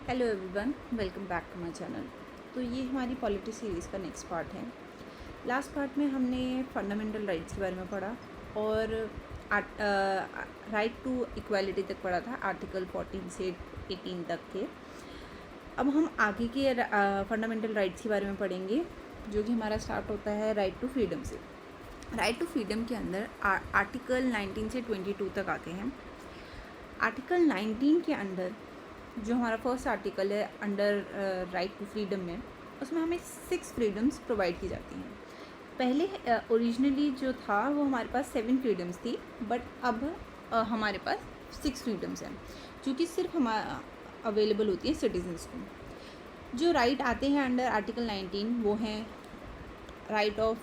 Hello everyone, welcome back to my channel. तो ये हमारी पॉलिटी सीरीज़ का नेक्स्ट पार्ट है। लास्ट पार्ट में हमने फंडामेंटल राइट्स के बारे में पढ़ा और राइट टू इक्वालिटी तक पढ़ा था, आर्टिकल 14 से 18 तक के। अब हम आगे के फंडामेंटल राइट्स के बारे में पढ़ेंगे, जो कि हमारा स्टार्ट होता है राइट टू फ्रीडम से। राइट टू फ्रीडम के अंदर आर्टिकल 19 से 22 तक आते हैं। आर्टिकल 19 के अंदर जो हमारा फर्स्ट आर्टिकल है अंडर राइट टू फ्रीडम में, उसमें हमें 6 फ्रीडम्स प्रोवाइड की जाती हैं। पहले ओरिजिनली जो था वो हमारे पास 7 फ्रीडम्स थी, बट अब हमारे पास 6 फ्रीडम्स हैं, जो कि सिर्फ हमारा अवेलेबल होती है सिटीजन्स को। जो राइट आते हैं अंडर आर्टिकल 19 वो हैं right of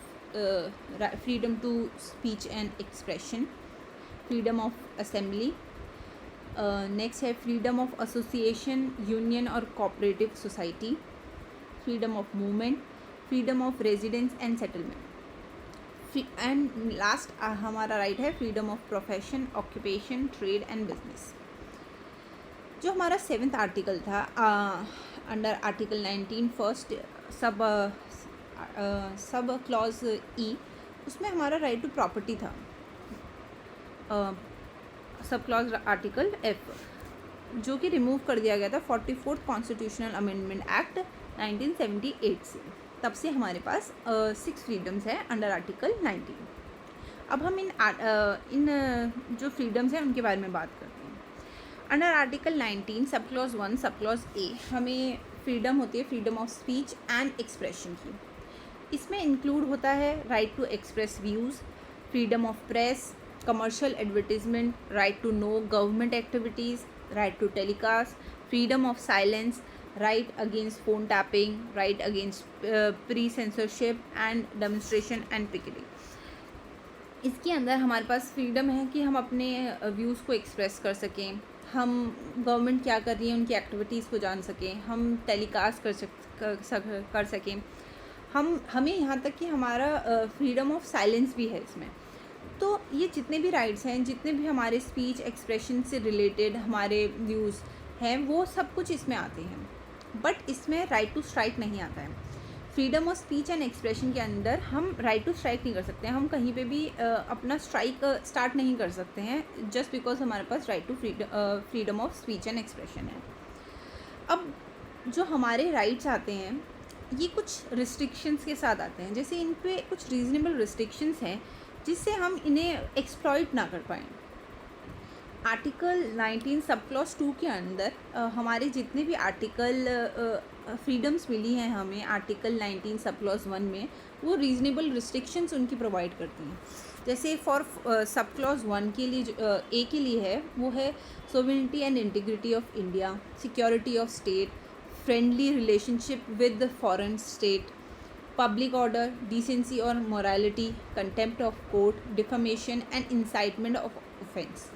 freedom to speech and expression, freedom of assembly, next है फ्रीडम ऑफ एसोसिएशन, यूनियन और cooperative society, freedom of movement, freedom of residence and settlement, and last हमारा right है freedom of profession, occupation, trade and business. जो हमारा 7th article था under article 19 first sub clause E, उसमें हमारा right to property था। Sub clause article F, जो कि रिमूव कर दिया गया था 44th कॉन्स्टिट्यूशनल अमेंडमेंट एक्ट 1978 से। तब से हमारे पास 6 फ्रीडम्स हैं अंडर आर्टिकल 19। अब हम इन जो फ्रीडम्स हैं उनके बारे में बात करते हैं। Under article 19 sub clause 1 sub clause A हमें फ्रीडम होती है freedom of speech and expression की। इसमें इंक्लूड होता है right to express views, freedom of press, commercial advertisement, right to know government activities, right to telecast, freedom of silence, right against phone tapping, right against pre-censorship and demonstration and picketing। इसके अंदर हमारे पास freedom है कि हम अपने views को express कर सकें, हम गवर्नमेंट क्या कर रही है उनकी एक्टिविटीज़ को जान सकें, हम टेलीकास्ट कर सकें, हमें यहाँ तक कि हमारा फ्रीडम ऑफ साइलेंस भी है इसमें। तो ये जितने भी राइट्स हैं, जितने भी हमारे स्पीच एक्सप्रेशन से रिलेटेड हमारे व्यूज़ हैं, वो सब कुछ इसमें आते हैं। बट इसमें राइट टू स्ट्राइक नहीं आता है। Freedom of speech and expression के अंदर हम राइट टू स्ट्राइक नहीं कर सकते हैं, हम कहीं पे भी अपना स्ट्राइक स्टार्ट नहीं कर सकते हैं जस्ट बिकॉज हमारे पास right to freedom of speech and expression है। अब जो हमारे राइट्स आते हैं ये कुछ रिस्ट्रिक्शंस के साथ आते हैं, जैसे इन पे कुछ रीजनेबल रिस्ट्रिक्शंस हैं जिससे हम इन्हें एक्सप्लॉइट ना कर पाएँ। आर्टिकल 19 सब क्लॉज 2 के अंदर हमारे जितने भी आर्टिकल फ्रीडम्स मिली हैं हमें आर्टिकल 19 सब क्लॉज 1 में, वो रीजनेबल रिस्ट्रिक्शंस उनकी प्रोवाइड करती हैं। जैसे फॉर सब क्लॉज 1 के लिए ए के लिए है वो है sovereignty and integrity of India, security of state, friendly relationship with foreign state, public order, decency और morality, contempt of court, defamation and incitement of offence.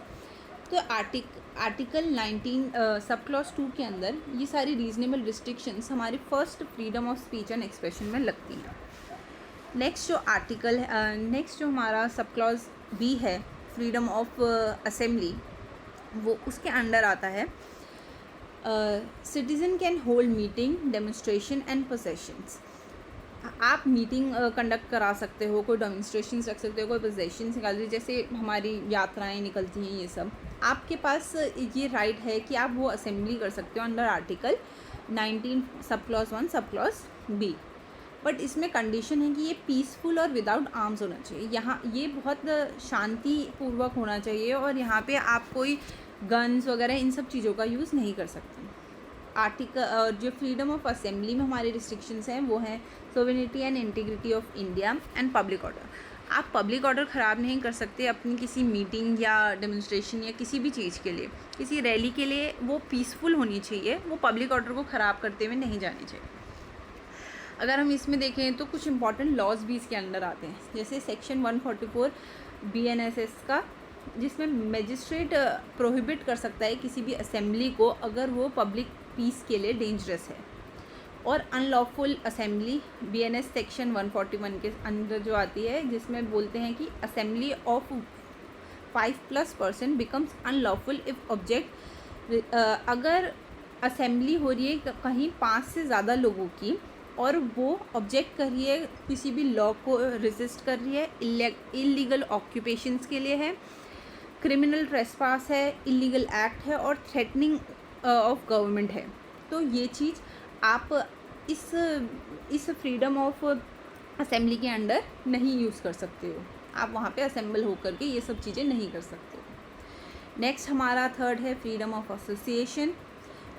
तो आर्टिकल 19 सब क्लॉज 2 के अंदर ये सारी रीजनेबल रिस्ट्रिक्शंस हमारी first freedom of speech and expression में लगती हैं। नेक्स्ट जो हमारा सब क्लॉज बी है फ्रीडम ऑफ असेंबली, वो उसके अंडर आता है citizen can hold meeting, demonstration and processions. आप मीटिंग कंडक्ट करा सकते हो, कोई डेमोन्स्ट्रेशंस रख सकते हो, कोई पोजेशंस निकाल सकते हो, जैसे हमारी यात्राएं निकलती हैं, ये सब आपके पास ये राइट है कि आप वो असेंबली कर सकते हो under article 19 sub clause 1 sub clause B. But इसमें कंडीशन है कि ये पीसफुल और विदाउट आर्म्स होना चाहिए। यहाँ ये बहुत शांतिपूर्वक होना चाहिए और यहाँ पे आप कोई गन्स वगैरह इन सब चीज़ों का यूज़ नहीं कर सकते। आर्टिकल जो फ्रीडम ऑफ असेंबली में हमारे रिस्ट्रिक्शंस हैं वो हैं sovereignty and integrity of India and public order. आप पब्लिक ऑर्डर ख़राब नहीं कर सकते अपनी किसी मीटिंग या डेमोन्स्ट्रेशन या किसी भी चीज़ के लिए, किसी रैली के लिए वो पीसफुल होनी चाहिए, वो पब्लिक ऑर्डर को ख़राब करते हुए नहीं जानी चाहिए। अगर हम इसमें देखें तो कुछ इंपॉर्टेंट लॉज भी इसके अंदर आते हैं, जैसे सेक्शन 144 BNSS का, जिसमें मजिस्ट्रेट प्रोहिबिट कर सकता है किसी भी असेंबली को अगर वो पब्लिक पीस के लिए डेंजरस है। और अनलॉफुल असेंबली BNS सेक्शन 141 के अंदर जो आती है, जिसमें बोलते हैं कि assembly of 5+ person becomes unlawful if object अगर असेंबली हो रही है कहीं 5 से ज़्यादा लोगों की, और वो ऑब्जेक्ट कर रही है किसी भी लॉ को रेजिस्ट कर रही है, इलीगल ऑक्यूपेशंस के लिए है, क्रिमिनल ट्रेसपास है, इलीगल एक्ट है, और थ्रेटनिंग ऑफ गवर्नमेंट है, तो ये चीज़ आप इस फ्रीडम ऑफ असेंबली के अंडर नहीं यूज़ कर सकते हो। आप वहाँ पे असेंबल होकर के ये सब चीज़ें नहीं कर सकते हो। नेक्स्ट हमारा थर्ड है फ्रीडम ऑफ एसोसिएशन,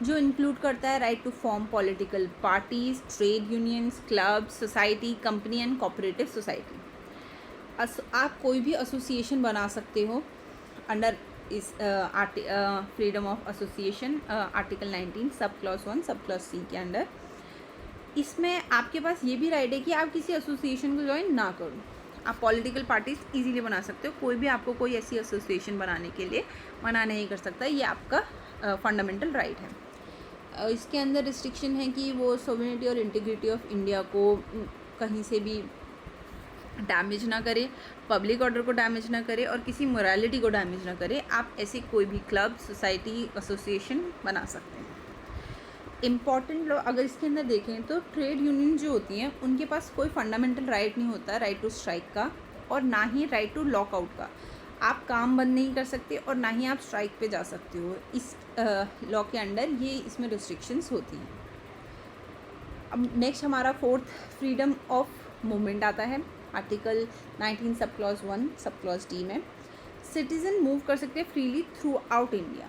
जो इंक्लूड करता है right to form political parties, trade unions, club, society, company and cooperative society. आप कोई भी एसोसिएशन बना सकते हो अंडर इस freedom of association article 19 sub clause 1 sub clause C के अंडर। इसमें आपके पास ये भी राइट है कि आप किसी एसोसिएशन को ज्वाइन ना करो। आप पॉलिटिकल पार्टीज इजीली बना सकते हो, कोई भी आपको कोई ऐसी एसोसिएशन बनाने के लिए मना नहीं कर सकता, ये आपका फंडामेंटल राइट है। इसके अंदर रिस्ट्रिक्शन है कि वो सोवरेनिटी और इंटीग्रिटी ऑफ इंडिया को कहीं से भी डैमेज ना करे, पब्लिक ऑर्डर को डैमेज ना करे, और किसी मोरालिटी को डैमेज ना करे। आप ऐसे कोई भी क्लब, सोसाइटी, एसोसिएशन बना सकते हैं। इम्पॉर्टेंट लॉ अगर इसके अंदर देखें तो ट्रेड यूनियन जो होती हैं उनके पास कोई फंडामेंटल राइट नहीं होता राइट टू स्ट्राइक का, और ना ही राइट टू लॉकआउट का। आप काम बंद नहीं कर सकते और ना ही आप स्ट्राइक पे जा सकते हो। इस लॉ के अंडर ये इसमें रिस्ट्रिक्शंस होती हैं। अब नेक्स्ट हमारा फोर्थ फ्रीडम ऑफ मूवमेंट आता है article 19 sub clause 1 sub clause D में। सिटीज़न मूव कर सकते हैं फ्रीली थ्रू आउट इंडिया,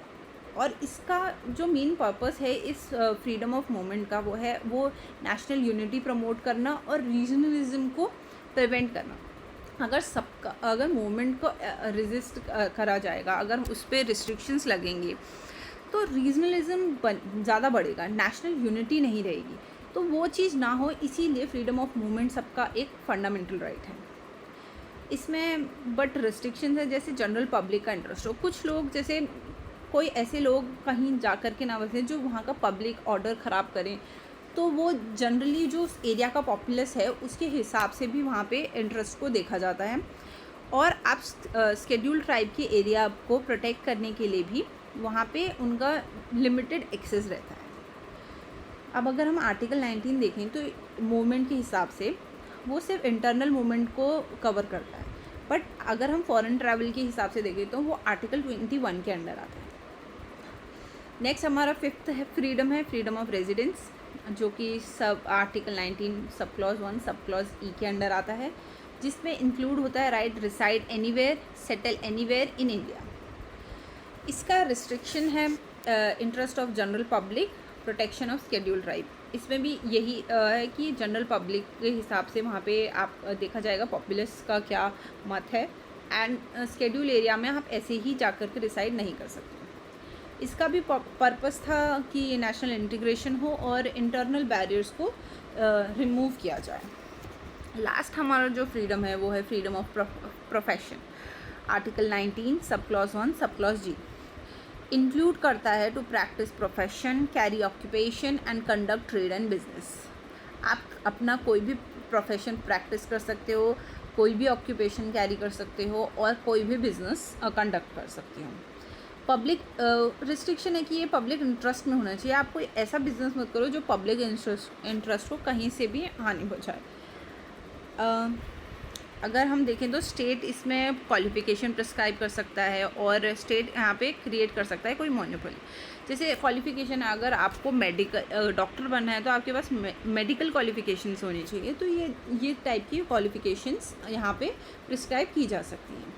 और इसका जो मेन पर्पस है इस फ्रीडम ऑफ मूवमेंट का वो नेशनल यूनिटी प्रमोट करना और रीजनलिज्म को प्रिवेंट करना। अगर मूवमेंट को रेजिस्ट करा जाएगा, अगर उस पर रिस्ट्रिक्शंस लगेंगे तो रीजनलिज्म ज़्यादा बढ़ेगा, नेशनल यूनिटी नहीं रहेगी। तो वो चीज़ ना हो, इसीलिए फ्रीडम ऑफ मूवमेंट सबका एक फंडामेंटल राइट है। इसमें बट रिस्ट्रिक्शंस है, जैसे जनरल पब्लिक का इंटरेस्ट हो। कुछ लोग जैसे कोई ऐसे लोग कहीं जा कर के ना बसें जो वहाँ का पब्लिक ऑर्डर ख़राब करें, तो वो जनरली जो उस एरिया का पॉपुलेस है उसके हिसाब से भी वहाँ पे इंटरेस्ट को देखा जाता है। और आप स्केड्यूल ट्राइब के एरिया को प्रोटेक्ट करने के लिए भी वहाँ पे उनका लिमिटेड एक्सेस रहता है। अब अगर हम आर्टिकल 19 देखें तो मूवमेंट के हिसाब से वो सिर्फ इंटरनल मूवमेंट को कवर करता है, बट अगर हम फॉरेन ट्रैवल के हिसाब से देखें तो वो आर्टिकल 21 के अंडर आता है। नेक्स्ट हमारा फिफ्थ है फ्रीडम ऑफ रेजिडेंस, जो कि sub article 19 sub clause 1 sub clause ई के अंडर आता है, जिसमें इंक्लूड होता है right reside anywhere, settle anywhere in India. इसका रिस्ट्रिक्शन है interest of general public, protection of schedule tribe. इसमें भी यही है कि जनरल पब्लिक के हिसाब से वहाँ पे आप देखा जाएगा पॉपुलेस का क्या मत है, एंड स्केड्यूल एरिया में आप ऐसे ही जाकर के रिसाइड नहीं कर सकते। इसका भी पर्पस था कि नेशनल इंटीग्रेशन हो और इंटरनल बैरियर्स को रिमूव किया जाए। लास्ट हमारा जो फ्रीडम है वो है freedom of profession, article 19 sub clause 1 sub clause ji. Include करता है to practice profession, carry occupation and conduct trade and business. आप अपना कोई भी प्रोफेशन प्रैक्टिस कर सकते हो, कोई भी ऑक्यूपेशन कैरी कर सकते हो, और कोई भी बिजनेस कंडक्ट कर सकते हो। पब्लिक रिस्ट्रिक्शन है कि ये पब्लिक इंटरेस्ट में होना चाहिए। आप कोई ऐसा बिजनेस मत करो जो पब्लिक इंटरेस्ट को कहीं से भी हानि पहुँचाए। अगर हम देखें तो स्टेट इसमें क्वालिफ़िकेशन प्रिस्क्राइब कर सकता है, और स्टेट यहाँ पे क्रिएट कर सकता है कोई मोनोपोली। जैसे क्वालिफ़िकेशन है, अगर आपको डॉक्टर बनना है तो आपके पास मेडिकल क्वालिफ़िकेशंस होनी चाहिए, तो ये टाइप की क्वालिफ़िकेशंस यहाँ पे प्रिस्क्राइब की जा सकती हैं।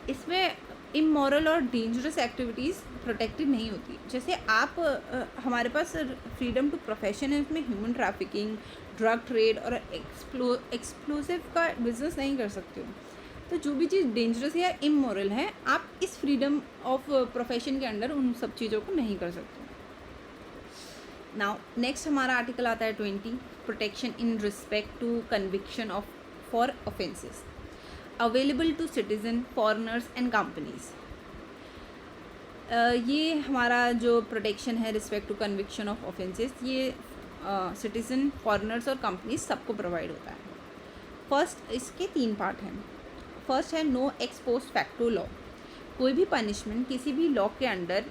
इसमें इमोरल और डेंजरस एक्टिविटीज़ प्रोटेक्टेड नहीं होती। जैसे आप हमारे पास फ्रीडम टू प्रोफेशन है, उसमें ह्यूमन ट्रैफिकिंग, ड्रग ट्रेड और एक्सप्लोसिव का बिजनेस नहीं कर सकते हो। तो जो भी चीज़ डेंजरस या इमोरल है, आप इस फ्रीडम ऑफ प्रोफेशन के अंडर उन सब चीज़ों को नहीं कर सकते। नाउ नेक्स्ट हमारा आर्टिकल आता है 20, protection in respect to conviction of for offences available to citizen, foreigners and companies. ये हमारा जो प्रोटेक्शन है respect to conviction of offences, ये सिटीज़न, फॉरेनर्स और कंपनीज सबको प्रोवाइड होता है। फर्स्ट, इसके 3 पार्ट हैं। फर्स्ट है no ex post facto law. कोई भी पनिशमेंट किसी भी लॉ के अंडर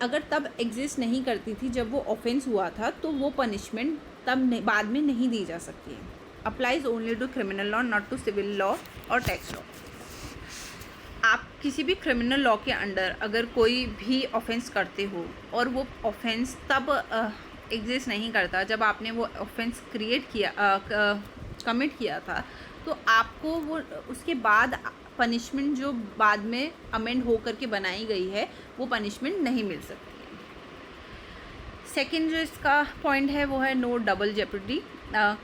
अगर तब एग्जिस्ट नहीं करती थी जब वो ऑफेंस हुआ था, तो वो पनिशमेंट तब बाद में नहीं दी जा सकती है। Applies only to criminal law, not to civil law और टैक्स लॉ। आप किसी भी क्रिमिनल लॉ के अंडर अगर कोई भी ऑफेंस करते हो और वो ऑफेंस तब एग्जिस्ट नहीं करता जब आपने वो ऑफेंस कमिट किया था, तो आपको वो उसके बाद पनिशमेंट जो बाद में अमेंड हो करके बनाई गई है वो पनिशमेंट नहीं मिल सकती है। सेकेंड जो इसका पॉइंट है वो है नो डबल जेपर्डी।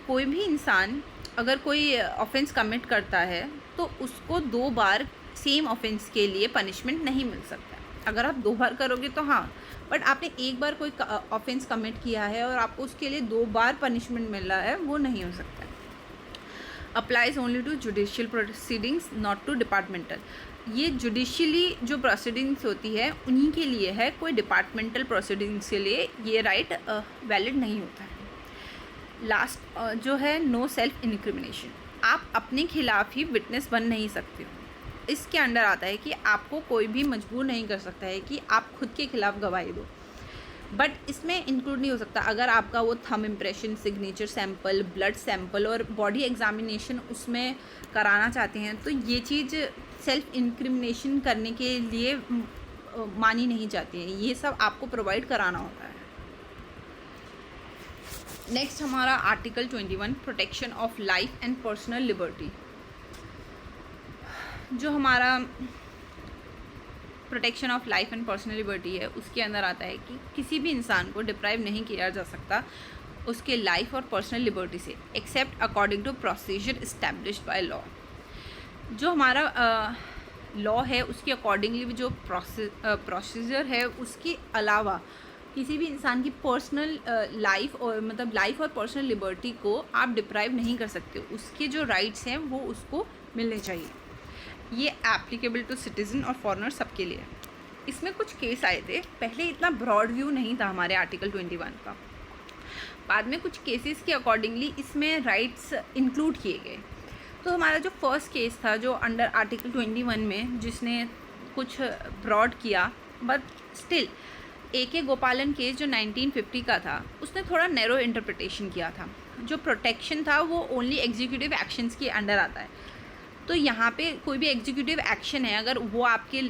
कोई भी इंसान अगर कोई ऑफेंस कमिट करता है तो उसको 2 बार सेम ऑफेंस के लिए पनिशमेंट नहीं मिल सकता। अगर आप 2 बार करोगे तो हाँ, बट आपने एक बार कोई ऑफेंस कमिट किया है और आपको उसके लिए 2 बार पनिशमेंट मिल रहा है, वो नहीं हो सकता है। Applies only to judicial proceedings, not to departmental. ये जुडिशियली जो प्रोसीडिंग्स होती है उन्हीं के लिए है, कोई डिपार्टमेंटल प्रोसीडिंग्स के लिए ये राइट वैलिड नहीं होता है। लास्ट जो है नो सेल्फ इनक्रिमिनेशन। आप अपने खिलाफ ही विटनेस बन नहीं सकते हो। इसके अंडर आता है कि आपको कोई भी मजबूर नहीं कर सकता है कि आप खुद के खिलाफ गवाही दो, बट इसमें इंक्लूड नहीं हो सकता अगर आपका वो thumb impression, signature sample, blood sample और बॉडी एग्जामिनेशन उसमें कराना चाहते हैं, तो ये चीज़ सेल्फ इंक्रिमिनेशन करने के लिए मानी नहीं जाती है। ये सब आपको प्रोवाइड कराना होता है। नेक्स्ट हमारा article 21 protection of life and personal liberty. जो हमारा protection of life and personal liberty है उसके अंदर आता है कि किसी भी इंसान को डिप्राइव नहीं किया जा सकता उसके लाइफ और पर्सनल लिबर्टी से, except according to procedure established by law. जो हमारा लॉ है उसके अकॉर्डिंगली भी जो प्रोसीजर है उसके अलावा किसी भी इंसान की पर्सनल लाइफ और मतलब लाइफ और पर्सनल लिबर्टी को आप डिप्राइव नहीं कर सकते। उसके जो राइट्स हैं वो उसको मिलने चाहिए। ये एप्लीकेबल टू सिटीज़न और फॉरेनर सबके लिए। इसमें कुछ केस आए थे, पहले इतना ब्रॉड व्यू नहीं था हमारे आर्टिकल 21 का, बाद में कुछ केसेस के अकॉर्डिंगली इसमें राइट्स इंक्लूड किए गए। तो हमारा जो फर्स्ट केस था जो अंडर आर्टिकल 21 में जिसने कुछ ब्रॉड किया, बट स्टिल AK गोपालन केस जो 1950 का था उसने थोड़ा नैरो इंटरप्रिटेशन किया था। जो प्रोटेक्शन था वो ओनली एग्जीक्यूटिव एक्शंस के अंडर आता है। तो यहाँ पे कोई भी एग्जीक्यूटिव एक्शन है अगर वो आपके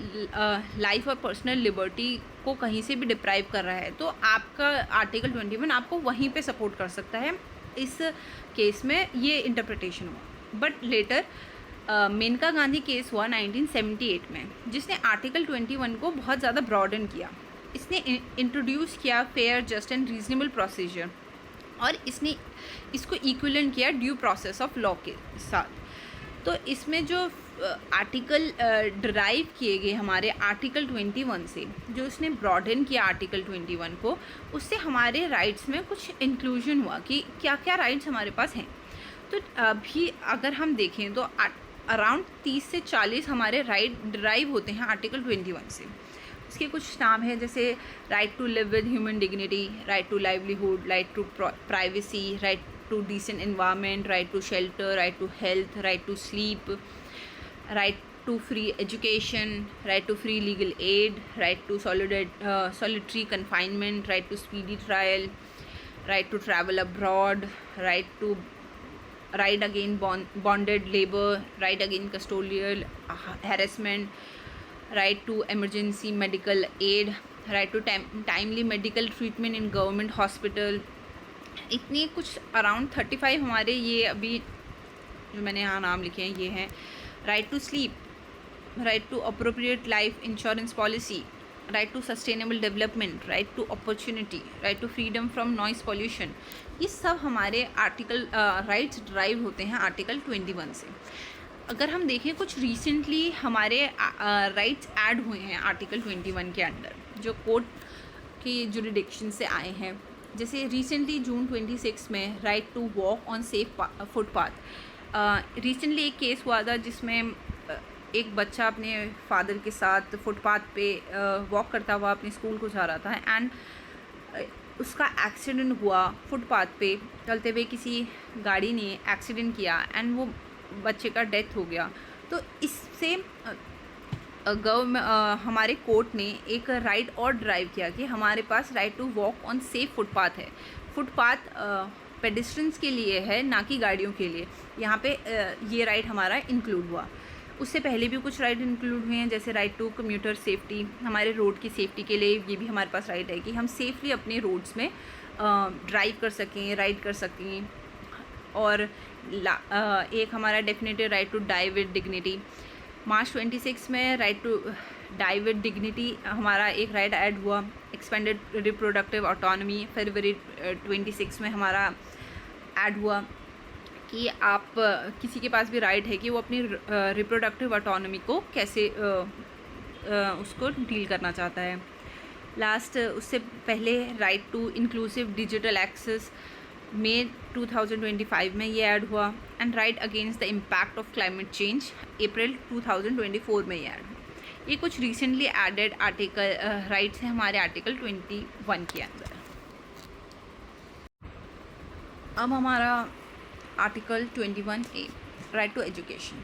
लाइफ और पर्सनल लिबर्टी को कहीं से भी डिप्राइव कर रहा है तो आपका आर्टिकल 21 आपको वहीं पे सपोर्ट कर सकता है। इस केस में ये इंटरप्रिटेशन हुआ। But later Menaka Gandhi case हुआ 1978 में, जिसने आर्टिकल 21 को बहुत ज़्यादा ब्रॉडन किया। इसने इंट्रोड्यूस किया fair, just and reasonable procedure और इसने इसको इक्विवेलेंट किया ड्यू प्रोसेस ऑफ लॉ के साथ। तो इसमें जो आर्टिकल डिराइव किए गए हमारे आर्टिकल 21 से, जो उसने ब्रॉडन किया आर्टिकल 21 को, उससे हमारे राइट्स में कुछ इंक्लूजन हुआ कि क्या क्या राइट्स हमारे पास हैं। तो अभी अगर हम देखें तो अराउंड 30 से 40 हमारे राइट डिराइव होते हैं आर्टिकल 21 से। इसके कुछ नाम है जैसे right to live with human dignity, right to livelihood, right to privacy, right to decent environment, right to shelter, right to health, right to sleep, right to free education, right to free legal aid, right to solitary confinement, right to speedy trial, right to travel abroad, right against bonded labor, right against custodial harassment, right to emergency medical aid, right to timely medical treatment in government hospital। इतने कुछ around 35 हमारे ये अभी जो मैंने यहाँ नाम लिखे हैं ये हैं। Right to sleep, right to appropriate life insurance policy, right to sustainable development, right to opportunity, right to freedom from noise pollution. ये सब हमारे आर्टिकल राइट्स ड्राइव होते हैं आर्टिकल 21 से। अगर हम देखें कुछ रिसेंटली हमारे राइट्स ऐड हुए हैं आर्टिकल 21 के अंडर जो कोर्ट की जुरिडिक्शन से आए हैं। जैसे रिसेंटली जून 26 में right to walk on safe footpath. Recently एक केस हुआ था जिसमें एक बच्चा अपने फादर के साथ फुटपाथ पे वॉक करता हुआ अपने स्कूल को जा रहा था एंड उसका एक्सीडेंट हुआ। फुटपाथ पे चलते हुए किसी गाड़ी ने एक्सीडेंट किया एंड वो बच्चे का डेथ हो गया। तो इससे हमारे कोर्ट ने एक राइट और ड्राइव किया कि हमारे पास right to walk on safe footpath है। फुटपाथ पेडिस्ट्रेंस के लिए है, ना कि गाड़ियों के लिए। यहाँ पे ये राइट हमारा इंक्लूड हुआ। उससे पहले भी कुछ राइट इंक्लूड हुए हैं, जैसे राइट टू कम्यूटर सेफ्टी। हमारे रोड की सेफ्टी के लिए ये भी हमारे पास राइट है कि हम सेफली अपने रोड्स में ड्राइव कर सकें, राइड कर सकें। और एक हमारा definitely right to die with dignity. March 26 में right to die with dignity हमारा एक राइट ऐड हुआ। एक्सपेंडेड रिप्रोडक्टिव ऑटोनॉमी फरवरी 26 में हमारा ऐड हुआ कि आप किसी के पास भी राइट है कि वो अपनी रिप्रोडक्टिव ऑटोनॉमी को कैसे उसको डील करना चाहता है। लास्ट उससे पहले right to inclusive digital access मई 2025 में ये ऐड हुआ। And right against the impact of climate change April 2024 में ये ऐड हुआ। ये कुछ रिसेंटली एडेड आर्टिकल राइट्स हैं हमारे आर्टिकल 21 के अंदर। अब हमारा article 21A right to education.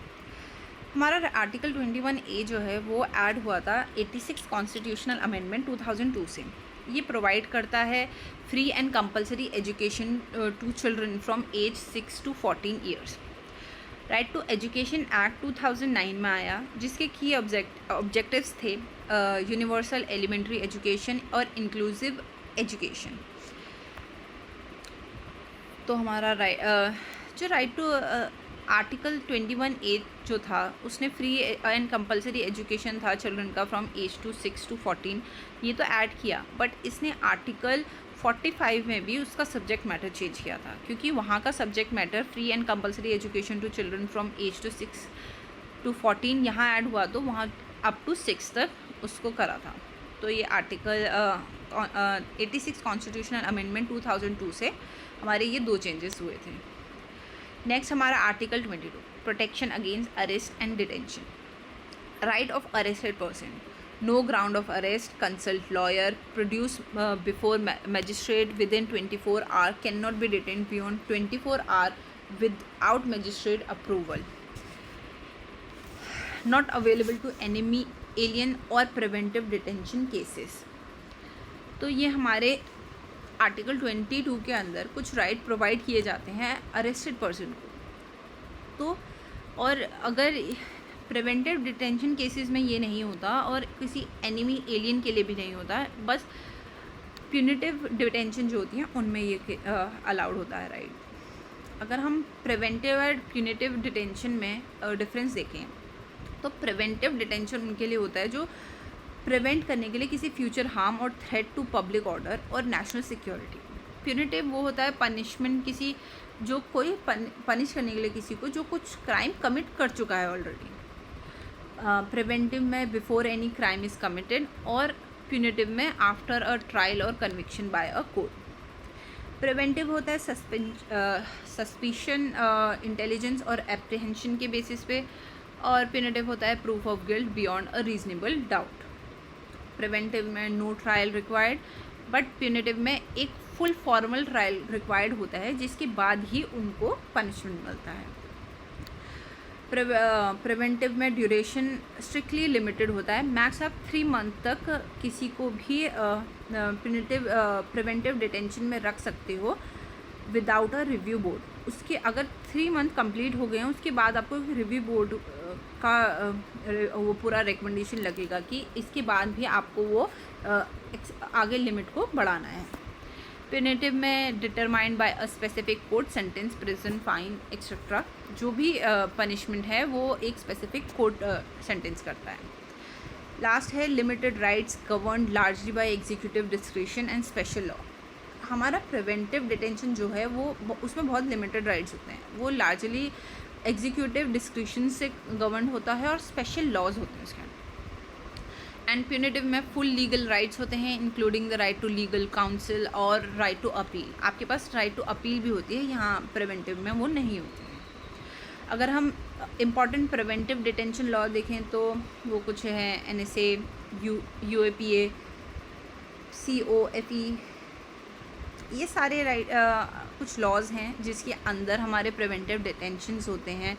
हमारा आर्टिकल 21A जो है वो ऐड हुआ था 86 कॉन्स्टिट्यूशनल अमेंडमेंट 2002 से। ये प्रोवाइड करता है free and compulsory education to children from age 6 to 14 years. Right to education act 2009 में आया, जिसके की ऑब्जेक्टिव्स थे यूनिवर्सल एलिमेंट्री एजुकेशन और इंक्लूसिव एजुकेशन। तो हमारा जो राइट टू आर्टिकल 21A जो था उसने फ्री एंड कंपलसरी एजुकेशन था चिल्ड्रन का फ्रॉम एज टू 6 to 14, ये तो ऐड किया। बट इसने आर्टिकल 45 में भी उसका सब्जेक्ट मैटर चेंज किया था, क्योंकि वहाँ का subject matter free and compulsory education to children from age to 6 to 14 यहाँ ऐड हुआ, तो वहाँ अप टू 6 तक उसको करा था। तो ये आर्टिकल 86 कॉन्स्टिट्यूशनल अमेंडमेंट 2002 से हमारे ये दो चेंजेस हुए थे। नेक्स्ट हमारा article 22 protection against arrest and detention. Right of arrested person, no ground of arrest, consult lawyer, produce before magistrate within 24 hour, can not be detained beyond 24 hour without magistrate approval, not available to enemy alien और preventive detention cases. तो ये हमारे article 22 के अंदर कुछ right provide किए जाते हैं अरेस्टेड पर्सन को। तो और अगर प्रिवेंटिव डिटेंशन केसेस में ये नहीं होता और किसी एनिमी एलियन के लिए भी नहीं होता, बस प्यूनिटिव डिटेंशन जो होती हैं उनमें ये अलाउड होता है राइट। अगर हम प्रिवेंटिव और प्यूनिटिव डिटेंशन में डिफरेंस देखें, तो प्रिवेंटिव डिटेंशन उनके लिए होता है जो प्रिवेंट करने के लिए किसी फ्यूचर हार्म और थ्रेट टू पब्लिक ऑर्डर और नेशनल सिक्योरिटी। प्यूनिटिव वो होता है पनिशमेंट, किसी जो कोई पनिश करने के लिए किसी को जो कुछ क्राइम कमिट कर चुका है ऑलरेडी। प्रिवेंटिव में before any crime is committed, और प्यूनिटिव में आफ्टर अ ट्रायल और conviction by a court. Preventive होता है सस्पिशन, इंटेलिजेंस और एप्रीहेंशन के बेसिस पे, और प्यूनिटिव होता है proof of guilt beyond a reasonable doubt. Preventive में no trial required, but punitive में एक फुल फॉर्मल ट्रायल रिक्वायर्ड होता है, जिसके बाद ही उनको पनिशमेंट मिलता है। प्रिवेंटिव में ड्यूरेशन स्ट्रिक्टली लिमिटेड होता है, मैक्स आप 3 मंथ तक किसी को भी प्रिवेंटिव डिटेंशन में रख सकते हो विदाउट अ रिव्यू बोर्ड। उसके अगर 3 मंथ कंप्लीट हो गए हैं उसके बाद आपको रिव्यू बोर्ड का वो पूरा रिकमेंडेशन लगेगा कि इसके बाद भी आपको वो आगे लिमिट को बढ़ाना है। प्यूनिटिव में determined by a specific court, sentence, prison, fine etcetera, जो भी पनिशमेंट है वो एक स्पेसिफिक कोर्ट सेंटेंस करता है। लास्ट है limited rights govern largely by executive discretion and special law. हमारा प्रिवेंटिव डिटेंशन जो है वो उसमें बहुत लिमिटेड राइट्स होते हैं, वो लार्जली एग्जीक्यूटिव डिस्क्रिशन से गवर्न होता है और स्पेशल लॉज होते हैं उसके अंदर। एंड प्यूनिटिव में फुल लीगल राइट्स होते हैं, including the right to legal counsel और राइट टू अपील। आपके पास राइट टू अपील भी होती है, यहाँ प्रिवेंटिव में वो नहीं होती है। अगर हम इम्पॉर्टेंट प्रिवेंटिव डिटेंशन लॉ देखें तो वो कुछ है NSA, UAPA, COFE, ये सारे राइट कुछ लॉज हैं जिसके अंदर हमारे प्रिवेंटिव डिटेंशंस होते हैं।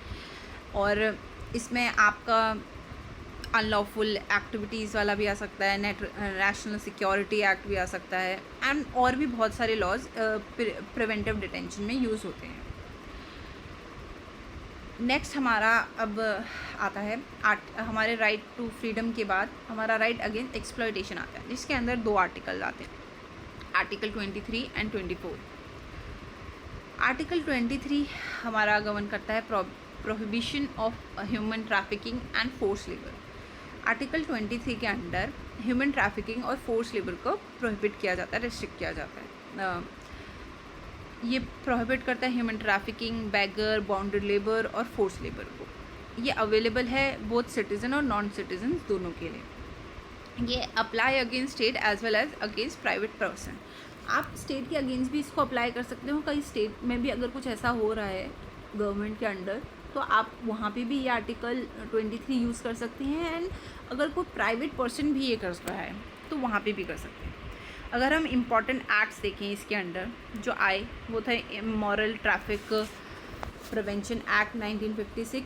और इसमें आपका अनलॉफुल एक्टिविटीज़ वाला भी आ सकता है, नेशनल सिक्योरिटी एक्ट भी आ सकता है, एंड और भी बहुत सारे लॉज प्रिवेंटिव डिटेंशन में यूज़ होते हैं। नेक्स्ट हमारा अब आता है हमारे राइट टू फ्रीडम के बाद हमारा राइट अगेंस्ट एक्सप्लॉयटेशन आता है, जिसके अंदर 2 आर्टिकल आते हैं, आर्टिकल 23 एंड 24। आर्टिकल 23 हमारा गवर्न करता है prohibition of human trafficking and force labour. Article 23 के अंडर ह्यूमन ट्रैफिकिंग और फोर्स लेबर को प्रोहिबिट किया जाता है, रिस्ट्रिक्ट किया जाता है। ये प्रोहिबिट करता है human trafficking, beggar, bonded labour और फोर्स लेबर को। ये अवेलेबल है बोथ सिटीज़न और नॉन सिटीजन दोनों के लिए। ये apply against state as well as against private person. आप स्टेट के अगेंस्ट भी इसको अप्लाई कर सकते हो। कई स्टेट में भी अगर कुछ ऐसा हो रहा है गवर्नमेंट के अंडर, तो आप वहाँ पे भी ये आर्टिकल 23 यूज़ कर सकते हैं। एंड अगर कोई प्राइवेट पर्सन भी ये कर रहा है तो वहाँ पे भी कर सकते हैं। अगर हम इम्पॉर्टेंट एक्ट्स देखें इसके अंडर जो आए, वो था immoral traffic prevention act 1956,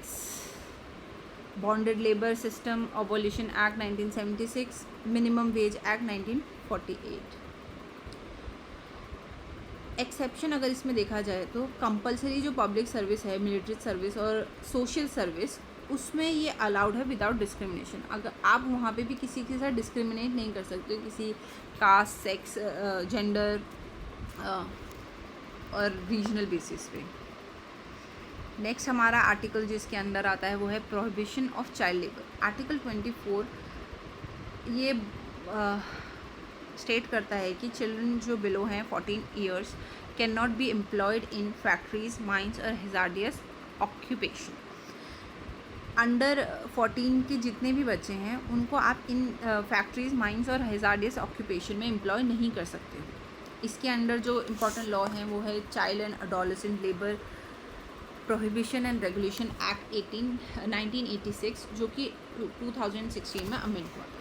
bonded labour system abolition act 1976, minimum wage act 1948। Exception अगर इसमें देखा जाए तो कंपलसरी जो पब्लिक सर्विस है, मिलिट्री सर्विस और सोशल सर्विस, उसमें ये अलाउड है विदाउट डिस्क्रिमिनेशन। अगर आप वहाँ पे भी किसी के साथ डिस्क्रिमिनेट नहीं कर सकते, किसी कास्ट, सेक्स, जेंडर और रीजनल बेसिस पे। नेक्स्ट हमारा आर्टिकल जिसके अंदर आता है वो है prohibition of child labour. Article 24 ये स्टेट करता है कि चिल्ड्रन जो बिलो हैं 14 years can not be employed in factories, mines और हैजार्डियस ऑक्यूपेशन। अंडर 14 के जितने भी बच्चे हैं उनको आप इन फैक्ट्रीज, माइंस और हैजार्डियस ऑक्यूपेशन में एम्प्लॉय नहीं कर सकते हो। इसके अंडर जो इम्पोर्टेंट लॉ हैं वो है child and adolescent labour prohibition and regulation act 1986, जो कि 2016 में अमेंड हुआ था।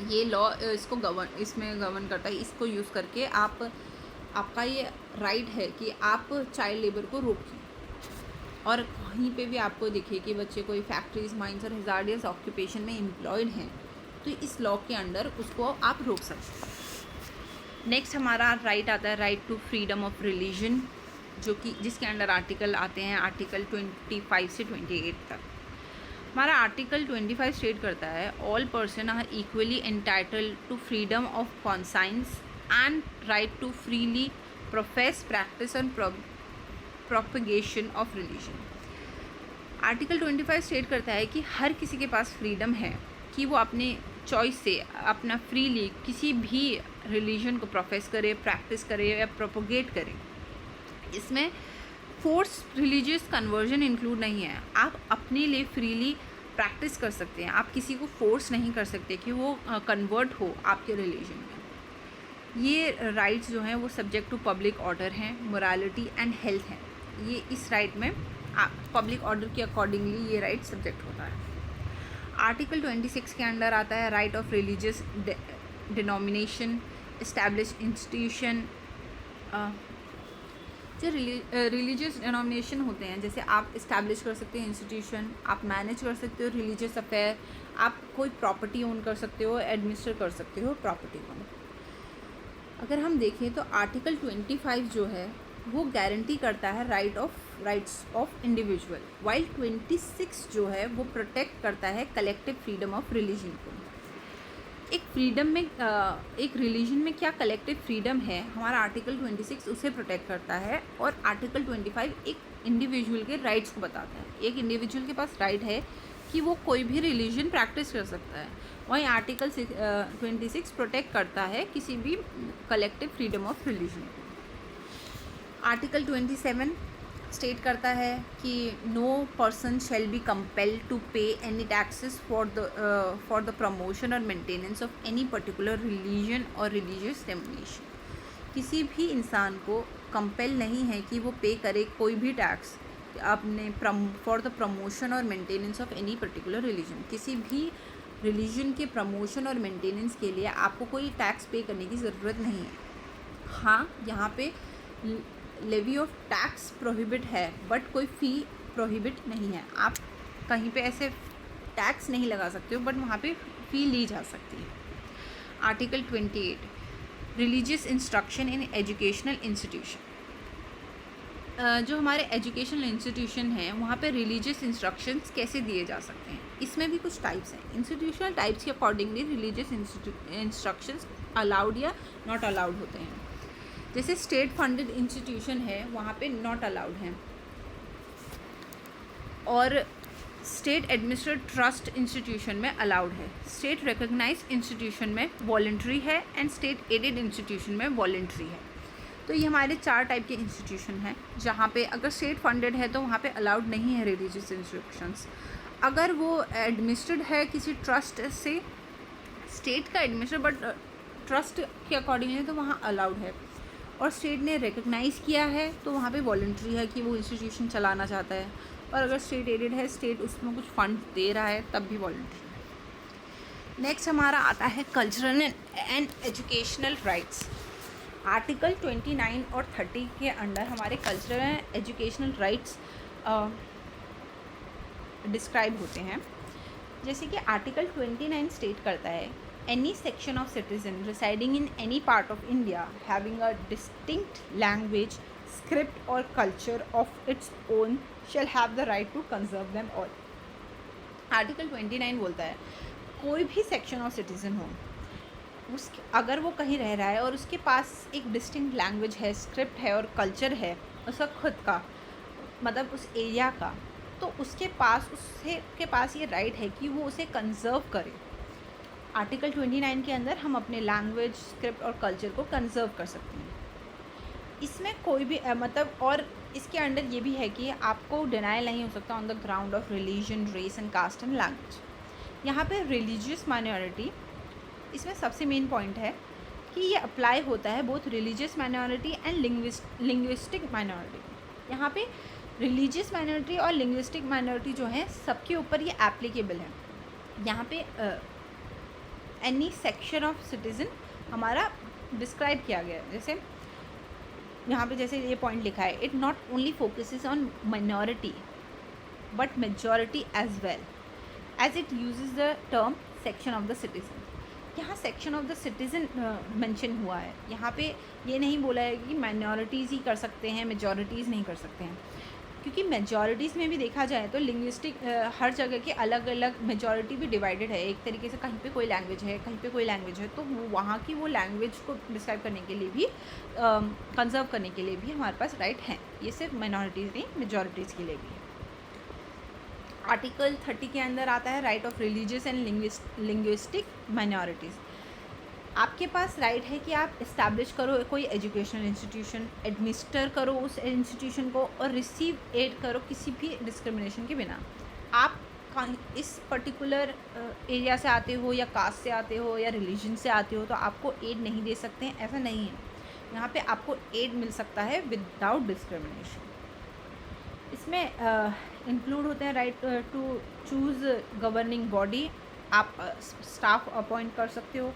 ये लॉ इसमें गवर्न करता है। इसको यूज़ करके आपका ये राइट है कि आप चाइल्ड लेबर को रोकिए, और कहीं पे भी आपको दिखे कि बच्चे कोई फैक्ट्रीज, माइंस और हैजार्डियस ऑक्यूपेशन में एम्प्लॉयड हैं तो इस लॉ के अंडर उसको आप रोक सकते हैं। नेक्स्ट हमारा राइट आता है right to freedom of religion, जो कि जिसके अंडर आर्टिकल आते हैं आर्टिकल 25 से 28 तक। हमारा आर्टिकल 25 स्टेट करता है all person are equally entitled to freedom of conscience and right to freely profess, practice and propagation of religion. Article 25 state करता है कि हर किसी के पास फ्रीडम है कि वो अपने चॉइस से अपना फ्रीली किसी भी रिलीजन को प्रोफेस करे, प्रैक्टिस करे या प्रोपोगेट करे। इसमें फोर्स रिलीजियस कन्वर्जन इंक्लूड नहीं है। आप अपने लिए फ्रीली प्रैक्टिस कर सकते हैं, आप किसी को फोर्स नहीं कर सकते कि वो कन्वर्ट हो आपके रिलीजन में। ये राइट्स जो हैं वो सब्जेक्ट टू पब्लिक ऑर्डर हैं, मोरालिटी एंड हेल्थ हैं। ये इस राइट में पब्लिक ऑर्डर के अकॉर्डिंगली ये राइट सब्जेक्ट होता है। आर्टिकल 26 के अंडर आता है right of religious denomination, establish institution. जो रिलीजियस डिनोमिनेशन होते हैं, जैसे आप इस्टेब्लिश कर सकते हैं इंस्टीट्यूशन, आप मैनेज कर सकते हो रिलीजियस अफेयर, आप कोई प्रॉपर्टी ओन कर सकते हो, एडमिनिस्टर कर सकते हो प्रॉपर्टी को। अगर हम देखें तो आर्टिकल 25 जो है वो गारंटी करता है राइट्स ऑफ इंडिविजुअल, वाइल 26 जो है वो प्रोटेक्ट करता है कलेक्टिव फ्रीडम ऑफ रिलीजन को। एक फ्रीडम में एक रिलीजन में क्या कलेक्टिव फ्रीडम है, हमारा आर्टिकल 26 उसे प्रोटेक्ट करता है। और आर्टिकल 25 एक इंडिविजुअल के राइट्स को बताता है। एक इंडिविजुअल के पास राइट है कि वो कोई भी रिलीजन प्रैक्टिस कर सकता है, वहीं आर्टिकल 26 प्रोटेक्ट करता है किसी भी कलेक्टिव फ्रीडम ऑफ रिलीजन को। आर्टिकल 27 स्टेट करता है कि no person shall be compelled to pay any taxes for the promotion और maintenance of any particular religion और रिलीजियस डेमोनेशन। किसी भी इंसान को कंपेल नहीं है कि वो पे करे कोई भी टैक्स अपने फॉर द प्रमोशन और maintenance of any particular religion. किसी भी रिलीजन के प्रमोशन और मेंटेनेंस के लिए आपको कोई टैक्स पे करने की ज़रूरत नहीं है। हाँ, यहाँ पे लेवी ऑफ टैक्स प्रोहिबिट है बट कोई फ़ी प्रोहिबिट नहीं है। आप कहीं पे ऐसे टैक्स नहीं लगा सकते हो, बट वहाँ पे फ़ी ली जा सकती है। Article 28, religious instruction in educational institution. जो हमारे एजुकेशनल इंस्टीट्यूशन हैं वहाँ पे रिलीजियस इंस्ट्रक्शंस कैसे दिए जा सकते हैं, इसमें भी कुछ टाइप्स हैं। इंस्टीट्यूशनल टाइप्स के अकॉर्डिंगली रिलीजियस इंस्ट्रक्शंस अलाउड या नॉट अलाउड होते हैं। जैसे स्टेट फंडेड इंस्टीट्यूशन है वहाँ पे नॉट अलाउड हैं, और स्टेट एडमिनिस्ट्रेड ट्रस्ट इंस्टीट्यूशन में अलाउड है। स्टेट रिकॉग्नाइज्ड इंस्टीट्यूशन में वॉलंटरी है एंड स्टेट एडेड इंस्टीट्यूशन में वॉलंटरी है। तो ये हमारे 4 टाइप के इंस्टीट्यूशन हैं जहाँ पे अगर स्टेट फंडेड है तो वहाँ पे अलाउड नहीं है रिलीजियस इंस्ट्रक्शंस। अगर वो एडमिनिस्ट्रेड है किसी ट्रस्ट से, स्टेट का एडमिनिस्ट्रेड बट ट्रस्ट के अकॉर्डिंगली, तो वहाँ अलाउड है। और स्टेट ने रिकग्नाइज़ किया है तो वहाँ पे वॉलंटरी है कि वो इंस्टीट्यूशन चलाना चाहता है। और अगर स्टेट एडेड है, स्टेट उसमें कुछ फंड दे रहा है, तब भी वॉलंटरी है। नेक्स्ट हमारा आता है cultural and educational rights. Article 29 और 30 के अंडर हमारे cultural and educational rights describe होते हैं। जैसे कि आर्टिकल 29 स्टेट करता है, any section of citizen residing in any part of India having a distinct language, script और culture of its own shall have the right to conserve them all. Article 29 बोलता है कोई भी सेक्शन ऑफ सिटीज़न हो, अगर वो कहीं रह रहा है और उसके पास एक डिस्टिंक्ट लैंग्वेज है, स्क्रिप्ट है और कल्चर है उसका खुद का, मतलब उस एरिया का, तो उसके पास ये राइट है कि वो उसे कंजर्व करे। आर्टिकल 29 के अंदर हम अपने लैंग्वेज, स्क्रिप्ट और कल्चर को कंजर्व कर सकते हैं। इसमें कोई भी और इसके अंडर ये भी है कि आपको डिनाइल नहीं हो सकता on the ground of religion, race and caste and language. यहाँ पे रिलीजियस माइनॉरिटी इसमें सबसे मेन पॉइंट है कि ये अप्लाई होता है both religious minority and linguistic minority. यहाँ पे रिलीजियस माइनॉरिटी और लिंग्विस्टिक माइनॉरिटी जो है सबके ऊपर ये एप्लीकेबल है। यहाँ पे एनी सेक्शन ऑफ सिटीज़न हमारा डिस्क्राइब किया गया है। जैसे यहाँ पे जैसे ये पॉइंट लिखा है, it not only focuses on minority but majority as well as it uses the term section of the citizen. यहाँ section of the citizen mention हुआ है। यहाँ पे ये नहीं बोला है कि माइनॉरिटीज़ ही कर सकते हैं, मेजॉरिटीज़ नहीं कर सकते हैं, क्योंकि मेजॉरिटीज़ में भी देखा जाए तो लिंग्विस्टिक हर जगह के अलग अलग मेजॉरिटी भी डिवाइडेड है। एक तरीके से कहीं पे कोई लैंग्वेज है, कहीं पे कोई लैंग्वेज है, तो वहाँ की वो लैंग्वेज को डिस्क्राइब करने के लिए भी, कंजर्व करने के लिए भी हमारे पास राइट हैं। ये सिर्फ माइनॉरिटीज़ नहीं, मेजॉरिटीज़ के लिए भी है। आर्टिकल 30 के अंदर आता है right of religious and linguistic minorities. आपके पास राइट है कि आप इस्टेब्लिश करो कोई एजुकेशनल इंस्टीट्यूशन, एडमिनिस्टर करो उस इंस्टीट्यूशन को और रिसीव एड करो किसी भी डिस्क्रिमिनेशन के बिना। आप इस पर्टिकुलर एरिया से आते हो या कास्ट से आते हो या रिलीजन से आते हो तो आपको एड नहीं दे सकते हैं, ऐसा नहीं है। यहाँ पे आपको एड मिल सकता है विदाउट डिस्क्रिमिनेशन। इसमें इंक्लूड होते हैं right to choose governing body, आप स्टाफ अपॉइंट कर सकते हो,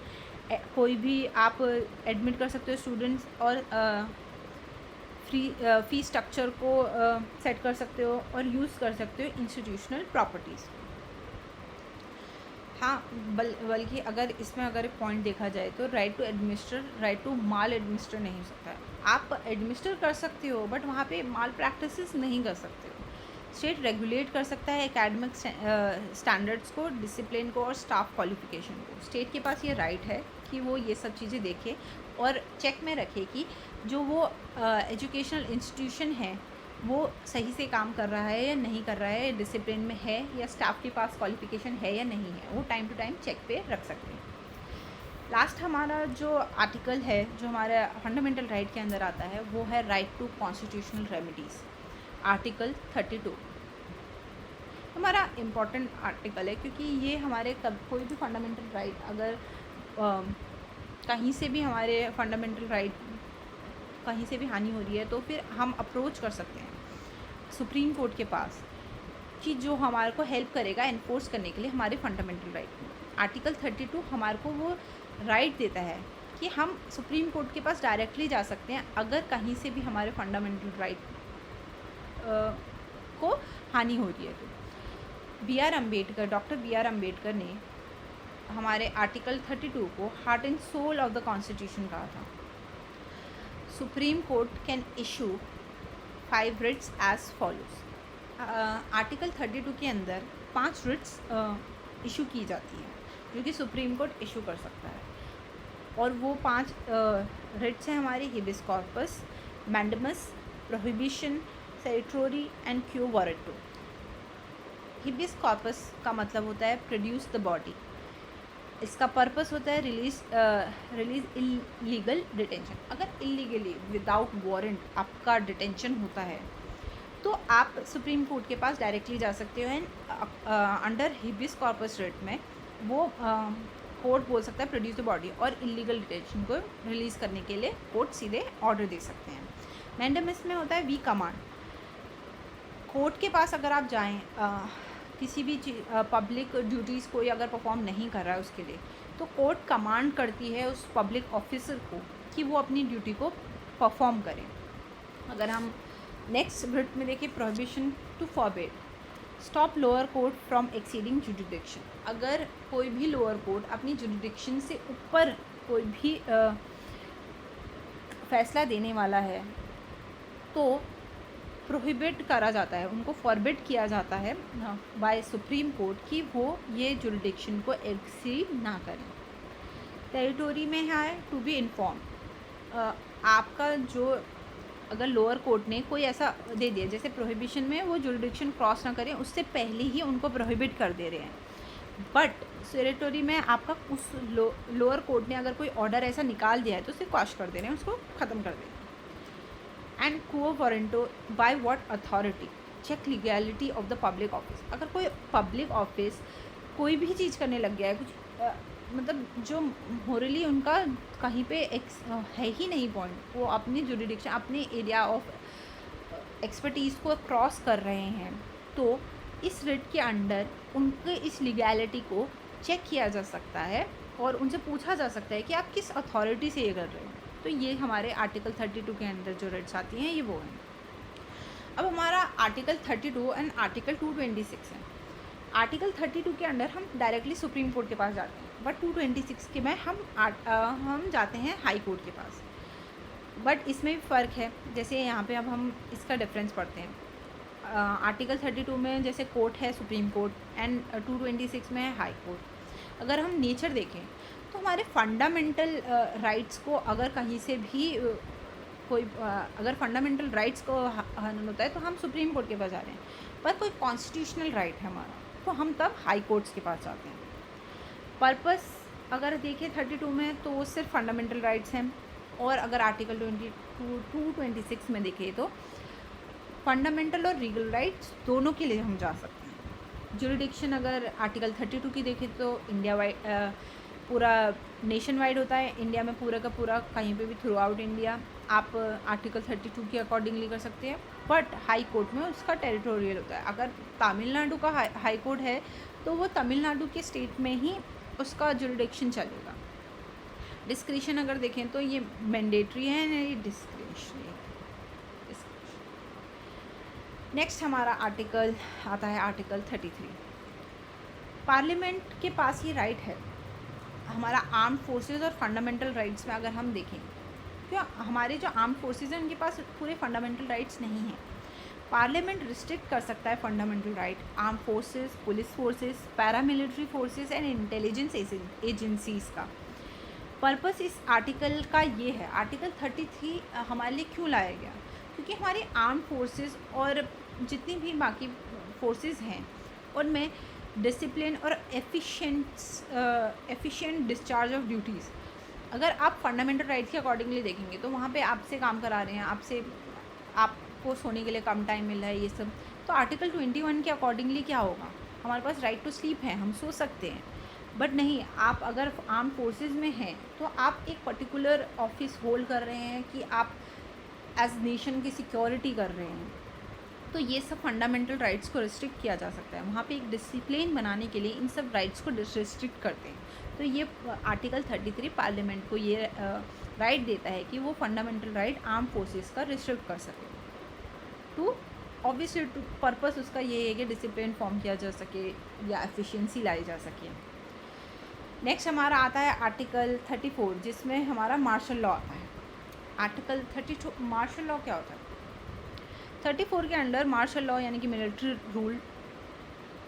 कोई भी आप एडमिट कर सकते हो स्टूडेंट्स, और फी स्ट्रक्चर को सेट कर सकते हो और यूज़ कर सकते हो इंस्टीट्यूशनल प्रॉपर्टीज़। हाँ, बल्कि अगर इसमें अगर एक पॉइंट देखा जाए तो right to administer, right to maladminister नहीं हो सकता है। आप एडमिनिस्टर कर सकते हो बट वहाँ पे माल प्रैक्टिसेस नहीं कर सकते हो। स्टेट रेगुलेट कर सकता है एकेडमिक स्टैंडर्ड्स को, डिसिप्लिन को और स्टाफ क्वालिफिकेशन को। स्टेट के पास ये राइट है कि वो ये सब चीज़ें देखे और चेक में रखे कि जो वो एजुकेशनल इंस्टीट्यूशन है वो सही से काम कर रहा है या नहीं कर रहा है, डिसिप्लिन में है या स्टाफ के पास क्वालिफिकेशन है या नहीं है, वो टाइम टू टाइम चेक पे रख सकते हैं। लास्ट हमारा जो आर्टिकल है जो हमारे फंडामेंटल राइट के अंदर आता है वो है right to constitutional remedies. Article 32 हमारा इम्पॉर्टेंट आर्टिकल है क्योंकि ये हमारे कोई भी फंडामेंटल राइट अगर कहीं से भी हमारे फंडामेंटल राइट कहीं से भी हानि हो रही है तो फिर हम अप्रोच कर सकते हैं सुप्रीम कोर्ट के पास कि जो हमारे को हेल्प करेगा इन्फोर्स करने के लिए हमारे फंडामेंटल राइट को। आर्टिकल 32 हमारे को वो राइट देता है कि हम सुप्रीम कोर्ट के पास डायरेक्टली जा सकते हैं अगर कहीं से भी हमारे फंडामेंटल राइट को हानि हो रही है। डॉक्टर बी आर अम्बेडकर ने हमारे आर्टिकल 32 को heart and soul of the constitution कहा था। Supreme court can issue 5 writs as follows. Article 32 के अंदर 5 रिट्स इशू की जाती हैं जो कि सुप्रीम कोर्ट इशू कर सकता है, और वो 5 रिट्स हैं हमारी habeas corpus, mandamus, prohibition, certiorari and quo warranto. Habeas corpus का मतलब होता है प्रोड्यूस द बॉडी। इसका पर्पस होता है रिलीज इलीगल डिटेंशन। अगर इलीगली विदाउट वारंट आपका डिटेंशन होता है तो आप सुप्रीम कोर्ट के पास डायरेक्टली जा सकते हो, and under habeas corpus writ में वो कोर्ट बोल सकता है प्रोड्यूस द बॉडी, और इलीगल डिटेंशन को रिलीज़ करने के लिए कोर्ट सीधे ऑर्डर दे सकते हैं। मैंडेमस में होता है वी कमांड। कोर्ट के पास अगर आप जाएं किसी भी पब्लिक ड्यूटीज़ कोई अगर परफॉर्म नहीं कर रहा है उसके लिए, तो कोर्ट कमांड करती है उस पब्लिक ऑफिसर को कि वो अपनी ड्यूटी को परफॉर्म करें। अगर हम नेक्स्ट रिट में देखें, prohibition to forbid stop lower court from exceeding jurisdiction. अगर कोई भी लोअर कोर्ट अपनी जुडिडिक्शन से ऊपर कोई भी फैसला देने वाला है तो प्रोहिबिट करा जाता है, उनको फॉरबिड किया जाता है बाय सुप्रीम कोर्ट कि वो ये जुरिडिक्शन को एक्सीड ना करें। टेरिटोरी में है टू बी इन्फॉर्म। आपका जो अगर लोअर कोर्ट ने कोई ऐसा दे दिया, जैसे प्रोहिबिशन में वो जुरिडिक्शन क्रॉस ना करें उससे पहले ही उनको प्रोहिबिट कर दे रहे हैं, बट टेरिटोरी में आपका उस लोअर कोर्ट ने अगर कोई ऑर्डर ऐसा निकाल दिया है तो उसे क्वाश कर दे रहे हैं, उसको ख़त्म कर दे रहे हैं। And quo warranto by what authority check legality of the public office. अगर कोई पब्लिक ऑफिस कोई भी चीज़ करने लग गया है, कुछ मतलब जो मोरली उनका कहीं पे है ही नहीं पॉइंट, वो अपनी जुरिडिक्शन अपने एरिया ऑफ एक्सपर्टीज़ को क्रॉस कर रहे हैं, तो इस रिट के अंडर उनके इस लीगैलिटी को चेक किया जा सकता है और उनसे पूछा जा सकता है कि आप किस अथॉरिटी से ये कर रहे हैं। तो ये हमारे आर्टिकल 32 के अंदर जो रिट्स आती हैं ये वो हैं। अब हमारा आर्टिकल 32 एंड आर्टिकल 226 है। आर्टिकल 32 के अंडर हम डायरेक्टली सुप्रीम कोर्ट के पास जाते हैं, बट 226 के में हम जाते हैं हाई कोर्ट के पास। बट इसमें भी फ़र्क है, जैसे यहाँ पे अब हम इसका डिफरेंस पढ़ते हैं। आर्टिकल 32 में जैसे कोर्ट है सुप्रीम कोर्ट, एंड 226 में है हाई कोर्ट। अगर हम नेचर देखें तो हमारे फंडामेंटल राइट्स को अगर कहीं से भी कोई अगर फंडामेंटल राइट्स को हनन होता है तो हम सुप्रीम कोर्ट के पास जा रहे हैं, पर कोई कॉन्स्टिट्यूशनल राइट है हमारा तो हम तब हाई कोर्ट्स के पास जाते हैं। पर्पस अगर देखें 32 में तो वो सिर्फ फंडामेंटल राइट्स हैं, और अगर आर्टिकल 226 में देखें तो फंडामेंटल और लीगल राइट्स दोनों के लिए हम जा सकते हैं। जुरिडिक्शन अगर आर्टिकल 32 की देखें तो इंडिया वाइड पूरा नेशन वाइड होता है, इंडिया में पूरा का पूरा कहीं पे भी थ्रू आउट इंडिया आप आर्टिकल 32 के अकॉर्डिंगली कर सकते हैं, बट हाई कोर्ट में उसका टेरिटोरियल होता है। अगर तमिलनाडु का हाई कोर्ट है तो वो तमिलनाडु के स्टेट में ही उसका जुरिडिक्शन चलेगा। डिस्क्रिशन अगर देखें तो ये मैंडेटरी है, ये डिस्क्रिशनरी। नेक्स्ट हमारा आर्टिकल आता है आर्टिकल 33। पार्लियामेंट के पास ये राइट है। हमारा आर्म्ड फोर्सेस और फंडामेंटल राइट्स में अगर हम देखें, क्यों हमारे जो आर्म्ड फोर्सेस हैं उनके पास पूरे फंडामेंटल राइट्स नहीं हैं। पार्लियामेंट रिस्ट्रिक्ट कर सकता है fundamental right arm forces, police forces, paramilitary forces and intelligence agencies का। पर्पस इस आर्टिकल का ये है, आर्टिकल 33 हमारे लिए क्यों लाया गया, क्योंकि हमारे आर्म फोर्सेस और जितनी भी बाकी फोर्सेस हैं उनमें डिसिप्लिन और एफिशिएंट डिस्चार्ज ऑफ ड्यूटीज़, अगर आप फंडामेंटल राइट्स के अकॉर्डिंगली देखेंगे तो वहाँ पे आपसे काम करा रहे हैं, आपको सोने के लिए कम टाइम मिल रहा है, ये सब। तो आर्टिकल 21 के अकॉर्डिंगली क्या होगा, हमारे पास राइट टू स्लीप है, हम सो सकते हैं, बट नहीं, आप अगर आर्म फोर्सेस में हैं तो आप एक पर्टिकुलर ऑफिस होल्ड कर रहे हैं कि आप एज नेशन की सिक्योरिटी कर रहे हैं, तो ये सब फंडामेंटल राइट्स को रिस्ट्रिक्ट किया जा सकता है। वहाँ पे एक डिसिप्लिन बनाने के लिए इन सब राइट्स को रिस्ट्रिक्ट करते हैं। तो ये आर्टिकल 33 पार्लियामेंट को ये राइट देता है कि वो फंडामेंटल राइट आर्म फोर्सेस का रिस्ट्रिक्ट कर सके। टू ऑब्वियसली पर्पस उसका ये है कि डिसिप्लिन फॉर्म किया जा सके या एफिशिएंसी लाई जा सके। नेक्स्ट हमारा आता है आर्टिकल 34, जिसमें हमारा मार्शल लॉ आता है। आर्टिकल 32 मार्शल लॉ क्या होता है? 34 के अंडर मार्शल लॉ यानी कि मिलिट्री रूल,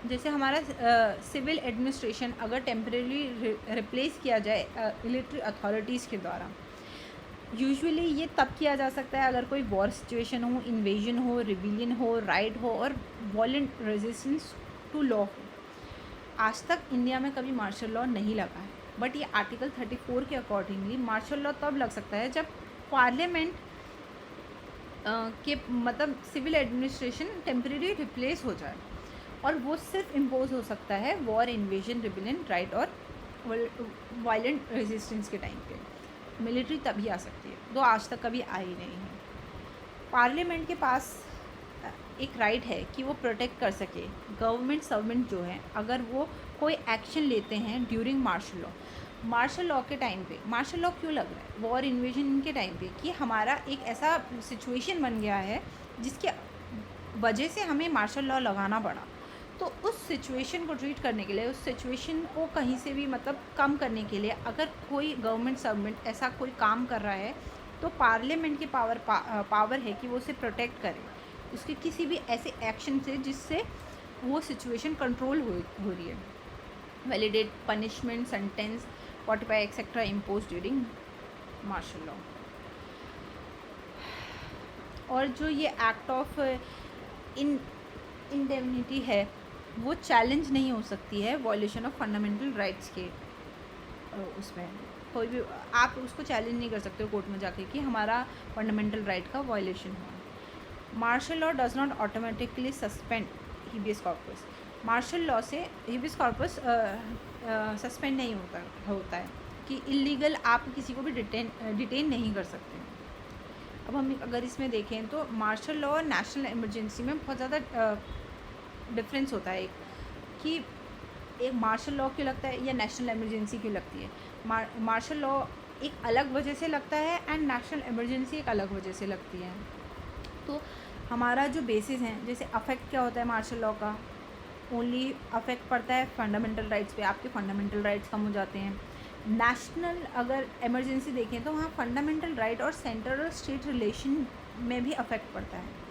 जैसे हमारा सिविल एडमिनिस्ट्रेशन अगर टेम्परेरी रिप्लेस किया जाए मिलिट्री अथॉरिटीज़ के द्वारा, यूजुअली ये तब किया जा सकता है अगर कोई वॉर सिचुएशन हो, इन्वेजन हो, रिबिलियन हो, राइट हो और वॉलेंट रेजिस्टेंस टू लॉ हो। आज तक इंडिया में कभी मार्शल लॉ नहीं लगा है, बट ये आर्टिकल 34 के अकॉर्डिंगली मार्शल लॉ तब लग सकता है जब पार्लियामेंट के मतलब सिविल एडमिनिस्ट्रेशन टेम्परेरी रिप्लेस हो जाए, और वो सिर्फ इम्पोज हो सकता है वॉर, इन्वेजन, रिबिलियन, राइट और वायलेंट रेजिस्टेंस के टाइम पे। मिलिट्री तभी आ सकती है, जो आज तक कभी आई नहीं है। पार्लियामेंट के पास एक राइट है कि वो प्रोटेक्ट कर सके गवर्नमेंट सर्वेंट जो है, अगर वो कोई एक्शन लेते हैं during martial law. Martial law के टाइम पे मार्शल लॉ क्यों लग रहा है? वॉर, इन्वेजन के टाइम पे, कि हमारा एक ऐसा सिचुएशन बन गया है जिसके वजह से हमें मार्शल लॉ लगाना पड़ा। तो उस सिचुएशन को ट्रीट करने के लिए, उस सिचुएशन को कहीं से भी मतलब कम करने के लिए, अगर कोई गवर्नमेंट सर्वेंट ऐसा कोई काम कर रहा है तो पार्लियामेंट की पावर है कि वो उसे प्रोटेक्ट करे उसके किसी भी ऐसे एक्शन से जिससे वो सिचुएशन कंट्रोल हो रही है। Validate punishment, sentence, 45 etcetera impose during martial law. और जो ये एक्ट ऑफ इंडेमनिटी है वो चैलेंज नहीं हो सकती है वॉयलेशन ऑफ फंडामेंटल राइट्स के उसमें कोई भी आप उसको चैलेंज नहीं कर सकते हो कोर्ट में जाके कि हमारा फंडामेंटल राइट का वॉयलेशन हुआ। Martial law does not automatically suspend habeas corpus. Martial law से हिबियस कॉर्पस सस्पेंड नहीं होता है कि इलीगल आप किसी को भी डिटेन नहीं कर सकते। अब हम अगर इसमें देखें तो मार्शल लॉ और नेशनल इमरजेंसी में बहुत ज़्यादा डिफरेंस होता है कि एक मार्शल लॉ क्यों लगता है या नेशनल इमरजेंसी क्यों लगती है। मार्शल लॉ एक अलग वजह से लगता है एंड नेशनल इमरजेंसी एक अलग वजह से लगती है। तो हमारा जो बेसिस हैं, जैसे अफेक्ट क्या होता है मार्शल लॉ का, ओनली अफेक्ट पड़ता है फंडामेंटल राइट्स पे, आपके फंडामेंटल राइट्स कम हो जाते हैं। नेशनल अगर इमरजेंसी देखें तो वहाँ फंडामेंटल राइट और सेंट्रल और स्टेट रिलेशन में भी अफेक्ट पड़ता है।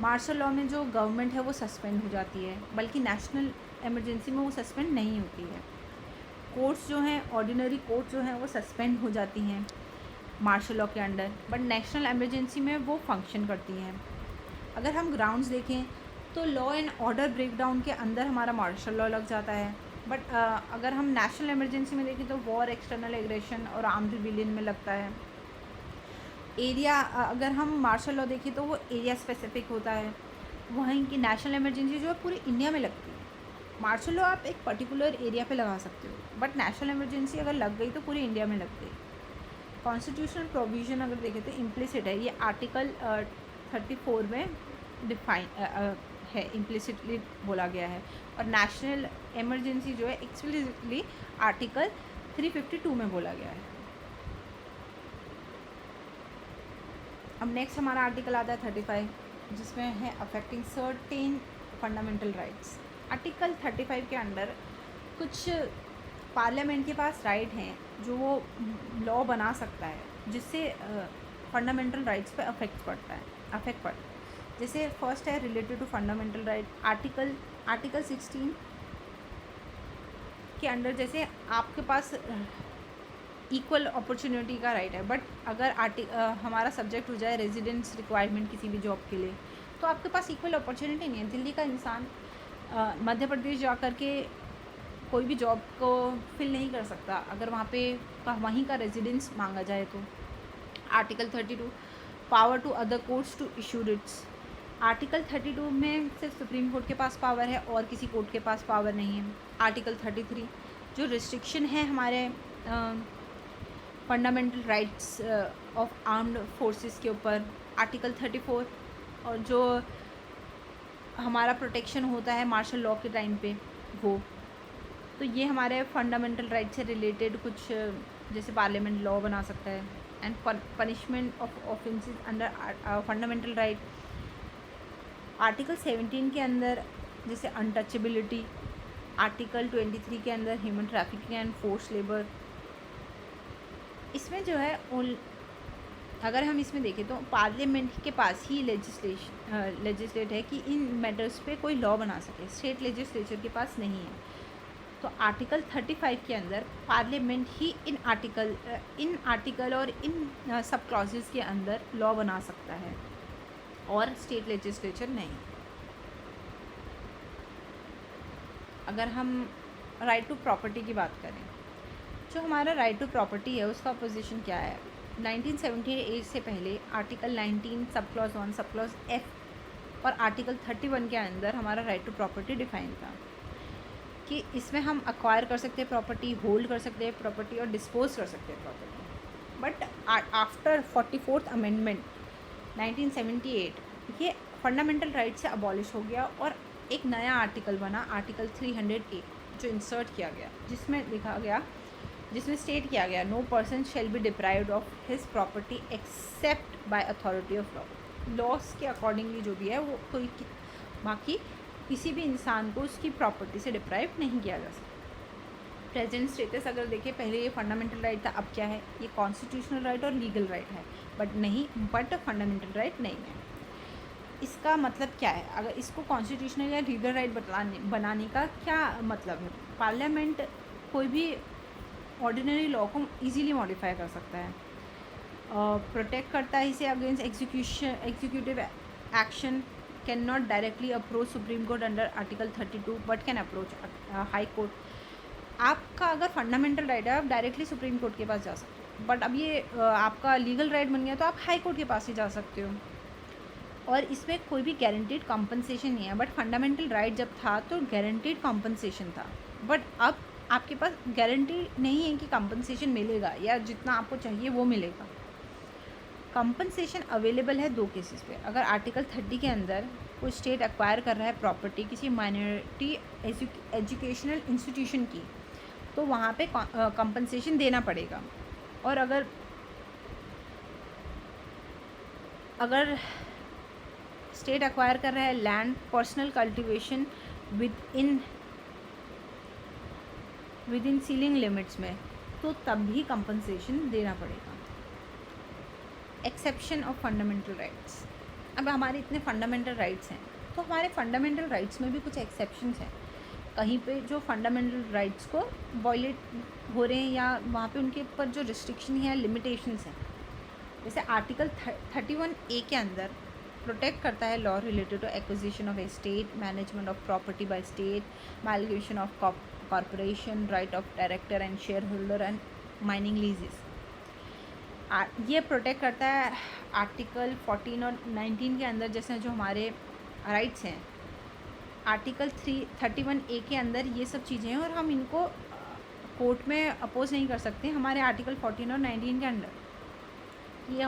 मार्शल लॉ में जो गवर्नमेंट है वो सस्पेंड हो जाती है, बल्कि नेशनल इमरजेंसी में वो सस्पेंड नहीं होती है। कोर्ट्स जो हैं, ऑर्डिनरी कोर्ट जो हैं वो सस्पेंड हो जाती हैं मार्शल लॉ के अंडर, बट नेशनल इमरजेंसी में वो फंक्शन करती हैं। अगर हम ग्राउंड्स देखें तो लॉ एंड ऑर्डर ब्रेकडाउन के अंदर हमारा मार्शल लॉ लग जाता है, बट अगर हम नेशनल इमरजेंसी में देखें तो वॉर, एक्सटर्नल एग्रेशन और आर्म्ड रिबिलियन में लगता है। एरिया अगर हम मार्शल लॉ देखें तो वो एरिया स्पेसिफिक होता है, वहीं की नेशनल इमरजेंसी जो है पूरी इंडिया में लगती है। मार्शल लॉ आप एक पर्टिकुलर एरिया पे लगा सकते हो, बट नेशनल इमरजेंसी अगर लग गई तो पूरी इंडिया में लग गई। कॉन्स्टिट्यूशनल प्रोविज़न अगर देखें तो इम्प्लिसिट है, ये आर्टिकल 34 में डिफाइन है, इम्प्लिसिटली बोला गया है। और नेशनल इमरजेंसी जो है एक्सप्लिसिटली आर्टिकल 352 में बोला गया है। अब नेक्स्ट हमारा आर्टिकल आता है 35, जिसमें है affecting certain fundamental rights. Article 35 के अंडर कुछ पार्लियामेंट के पास राइट हैं जो वो लॉ बना सकता है जिससे फंडामेंटल राइट्स पे अफेक्ट पड़ता है। जैसे फर्स्ट है related to fundamental right, article 16 के अंडर जैसे आपके पास इक्वल अपॉर्चुनिटी का राइट है, बट अगर हमारा सब्जेक्ट हो जाए रेजिडेंस रिक्वायरमेंट किसी भी जॉब के लिए तो आपके पास इक्वल अपॉर्चुनिटी नहीं है। दिल्ली का इंसान मध्य प्रदेश जा कर के कोई भी जॉब को फिल नहीं कर सकता अगर वहीं का रेजिडेंस मांगा जाए तो। Article 32 power to other courts to issue writs. Article 32 में सिर्फ सुप्रीम कोर्ट के पास पावर है और किसी कोर्ट के पास पावर नहीं है। आर्टिकल 33 जो रिस्ट्रिक्शन है हमारे fundamental rights of armed forces के ऊपर। आर्टिकल 34 और जो हमारा प्रोटेक्शन होता है मार्शल लॉ के टाइम पे वो, तो ये हमारे फंडामेंटल राइट से रिलेटेड कुछ जैसे पार्लियामेंट लॉ बना सकता है। And punishment of offences under fundamental right. Article 17 के अंदर जैसे अनटचेबिलिटी, आर्टिकल 23 के अंदर human trafficking and force labour. इसमें जो है अगर हम इसमें देखें तो पार्लियामेंट के पास ही लेजिस्लेट है कि इन मैटर्स पे कोई लॉ बना सके, स्टेट लेजिस्लेचर के पास नहीं है। तो आर्टिकल 35 के अंदर पार्लियामेंट ही इन आर्टिकल और इन सब क्लॉजेस के अंदर लॉ बना सकता है और स्टेट लेजिस्लेचर नहीं। अगर हम राइट टू प्रॉपर्टी की बात करें, जो हमारा राइट टू प्रॉपर्टी है उसका पोजीशन क्या है? 1978 से पहले article 19 sub clause 1 sub clause F और आर्टिकल 31 के अंदर हमारा राइट टू प्रॉपर्टी डिफाइन था कि इसमें हम अक्वायर कर सकते हैं प्रॉपर्टी, होल्ड कर सकते हैं प्रॉपर्टी और डिस्पोज कर सकते हैं property. But after 44th amendment 1978 ये फंडामेंटल राइट से अबॉलिश हो गया और एक नया आर्टिकल बना, आर्टिकल 308 जो इंसर्ट किया गया, जिसमें स्टेट किया गया no person shall be deprived of his property except by authority of law. Laws के अकॉर्डिंगली जो भी है वो कोई बाकी किसी भी इंसान को उसकी प्रॉपर्टी से डिप्राइव नहीं किया जा सकता। प्रेजेंट स्टेटस अगर देखें, पहले ये फंडामेंटल राइट था, अब क्या है? ये कॉन्स्टिट्यूशनल राइट और लीगल राइट है, बट फंडामेंटल राइट नहीं है। इसका मतलब क्या है? अगर इसको कॉन्स्टिट्यूशनल या लीगल राइट बनाने का क्या मतलब है? पार्लियामेंट कोई भी ऑर्डिनरी लॉ को इजीली मॉडिफाई कर सकता है, प्रोटेक्ट करता है इसे against executive action, can not directly approach supreme court under article 32 but can approach high court. आपका अगर फंडामेंटल राइट है आप डायरेक्टली सुप्रीम कोर्ट के पास जा सकते हो, बट अब ये आपका लीगल राइट बन गया तो आप हाई कोर्ट के पास ही जा सकते हो। और इसमें कोई भी गारंटीड कॉम्पनसेशन नहीं है, बट फंडामेंटल राइट जब था तो गारंटीड कॉम्पनसेशन था, बट अब आपके पास गारंटी नहीं है कि कॉम्पनसेशन मिलेगा या जितना आपको चाहिए वो मिलेगा। कॉम्पनसेशन अवेलेबल है दो केसेस पे। अगर आर्टिकल 30 के अंदर कोई स्टेट एक्वायर कर रहा है प्रॉपर्टी किसी माइनॉरिटी एजुकेशनल इंस्टीट्यूशन की, तो वहाँ पे कॉम्पनसेशन देना पड़ेगा। और अगर स्टेट एक्वायर कर रहा है land personal cultivation with in ceiling limits में, तो तब भी कंपनसेशन देना पड़ेगा। Exception of fundamental rights. अब हमारे इतने फंडामेंटल राइट्स हैं, तो हमारे फंडामेंटल राइट्स में भी कुछ एक्सेप्शंस हैं। कहीं पे जो फंडामेंटल राइट्स को वायलेट हो रहे हैं या वहाँ पे उनके ऊपर जो रिस्ट्रिक्शन है, लिमिटेशंस हैं। जैसे आर्टिकल 31A के अंदर प्रोटेक्ट करता है law related to acquisition of estate, management of property by state, amalgamation of corporation, right of director and share holder and mining leases. ये प्रोटेक्ट करता है आर्टिकल 14 और 19 के अंदर। जैसे जो हमारे राइट्स हैं आर्टिकल 31A के अंदर ये सब चीज़ें हैं और हम इनको कोर्ट में अपोज नहीं कर सकते हमारे आर्टिकल 14 और 19 के अंडर। ये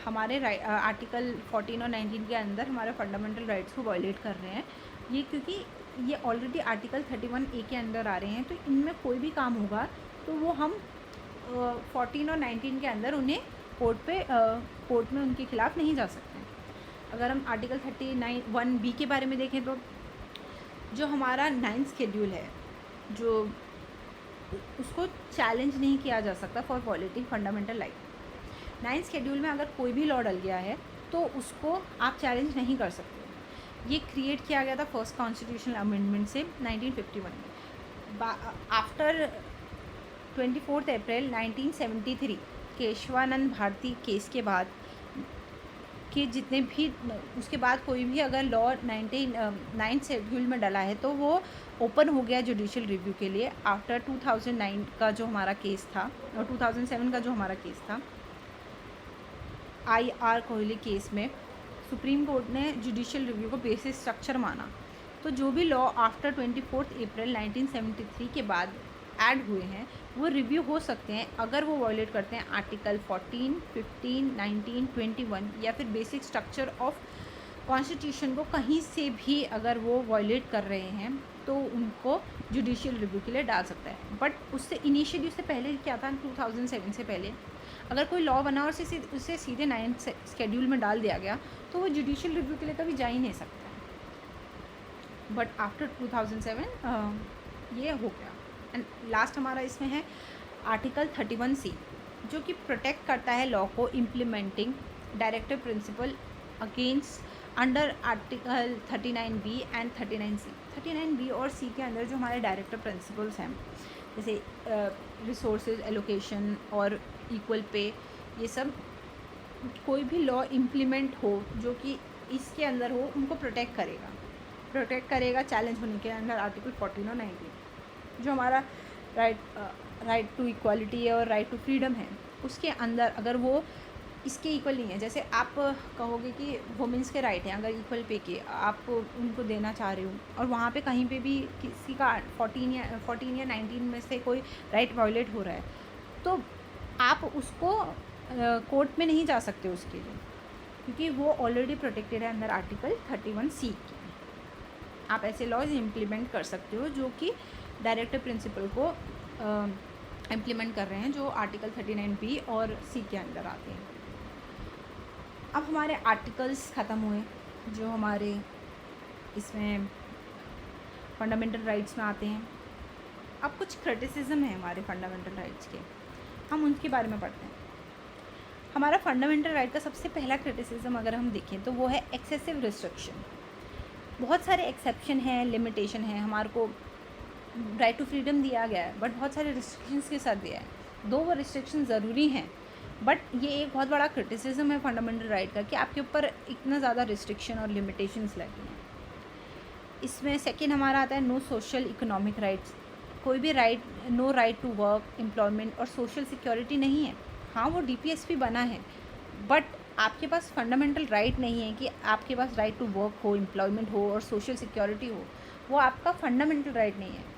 हमारे आर्टिकल 14 और 19 के अंदर हमारे फंडामेंटल राइट्स को वायलेट कर रहे हैं ये, क्योंकि ये ऑलरेडी आर्टिकल 31A के अंदर आ रहे हैं। तो इनमें कोई भी काम होगा तो वो हम 14 और 19 के अंदर उन्हें कोर्ट में उनके खिलाफ़ नहीं जा सकते। अगर हम आर्टिकल 39(1)(b) के बारे में देखें तो जो हमारा 9th शेड्यूल है, जो उसको चैलेंज नहीं किया जा सकता for violating fundamental right. 9th schedule में अगर कोई भी लॉ डल गया है तो उसको आप चैलेंज नहीं कर सकते। ये क्रिएट किया गया था फर्स्ट कॉन्स्टिट्यूशनल अमेंडमेंट से 1951 में। आफ्टर 24 अप्रैल 1973 केशवानंद भारती केस के बाद कि जितने भी उसके बाद कोई भी अगर लॉ 9th शेड्यूल में डला है तो वो ओपन हो गया जुडिशियल रिव्यू के लिए। आफ्टर 2009 का जो हमारा केस था और 2007 का जो हमारा केस था IR कोहली केस में, सुप्रीम कोर्ट ने जुडिशियल रिव्यू को बेसिस स्ट्रक्चर माना। तो जो भी लॉ आफ्टर 24 अप्रैल 1973 के बाद ऐड हुए हैं वो रिव्यू हो सकते हैं अगर वो वायलेट करते हैं आर्टिकल 14, 15, 19, 21 या फिर बेसिक स्ट्रक्चर ऑफ कॉन्स्टिट्यूशन को कहीं से भी अगर वो वायलेट कर रहे हैं तो उनको जुडिशियल रिव्यू के लिए डाल सकता है। बट उससे इनिशियली, उससे पहले क्या था, 2007 से पहले अगर कोई लॉ बना और उसे सीधे 9th शेड्यूल में डाल दिया गया तो वो जुडिशियल रिव्यू के लिए कभी जा ही नहीं सकता। बट आफ्टर 2007 ये हो गया। एंड लास्ट हमारा इसमें है आर्टिकल 31C, जो कि प्रोटेक्ट करता है लॉ को implementing directive principle against under article 39B and 39C। 39B और C के अंदर जो हमारे डायरेक्टिव प्रिंसिपल्स हैं, जैसे रिसोर्सेज एलोकेशन और इक्वल पे, ये सब कोई भी लॉ इम्प्लीमेंट हो जो कि इसके अंदर हो, उनको प्रोटेक्ट करेगा चैलेंज होने के अंदर आर्टिकल 14 और 19। जो हमारा राइट टू इक्वालिटी है और राइट टू फ्रीडम है, उसके अंदर अगर वो इसके इक्वल नहीं है, जैसे आप कहोगे कि वुमेंस के राइट हैं, अगर इक्वल पे के आप उनको देना चाह रहे हो और वहाँ पे कहीं पे भी किसी का 14 या 19 में से कोई राइट वायलेट हो रहा है, तो आप उसको कोर्ट में नहीं जा सकते उसके लिए, क्योंकि वो ऑलरेडी प्रोटेक्टेड है अंदर आर्टिकल 31C के। आप ऐसे लॉज इम्प्लीमेंट कर सकते हो जो कि डायरेक्टिव प्रिंसिपल को इम्प्लीमेंट कर रहे हैं, जो आर्टिकल 39B और C के अंदर आते हैं। अब हमारे आर्टिकल्स ख़त्म हुए जो हमारे इसमें फंडामेंटल राइट्स में आते हैं। अब कुछ क्रिटिसिज्म है हमारे फंडामेंटल राइट्स के, हम उनके बारे में पढ़ते हैं। हमारा फंडामेंटल राइट का सबसे पहला क्रिटिसिज्म अगर हम देखें तो वो है एक्सेसिव रिस्ट्रिक्शन। बहुत सारे एक्सेप्शन हैं, लिमिटेशन हैं, हमारे को राइट टू फ्रीडम दिया गया है बट बहुत सारे रिस्ट्रिक्शंस के साथ दिया है। दो वो रिस्ट्रिक्शन ज़रूरी हैं, बट ये एक बहुत बड़ा क्रिटिसिज्म है फंडामेंटल राइट का कि आपके ऊपर इतना ज़्यादा रिस्ट्रिक्शन और लिमिटेशंस लगी हैं। इसमें सेकंड हमारा आता है नो सोशल इकोनॉमिक राइट्स। कोई भी right, no right to work, employment और सोशल सिक्योरिटी नहीं है। हाँ, वो DPSP बना है, बट आपके पास फंडामेंटल राइट नहीं है कि आपके पास राइट टू वर्क हो, एम्प्लॉयमेंट हो और सोशल सिक्योरिटी हो। वो आपका फंडामेंटल राइट नहीं है।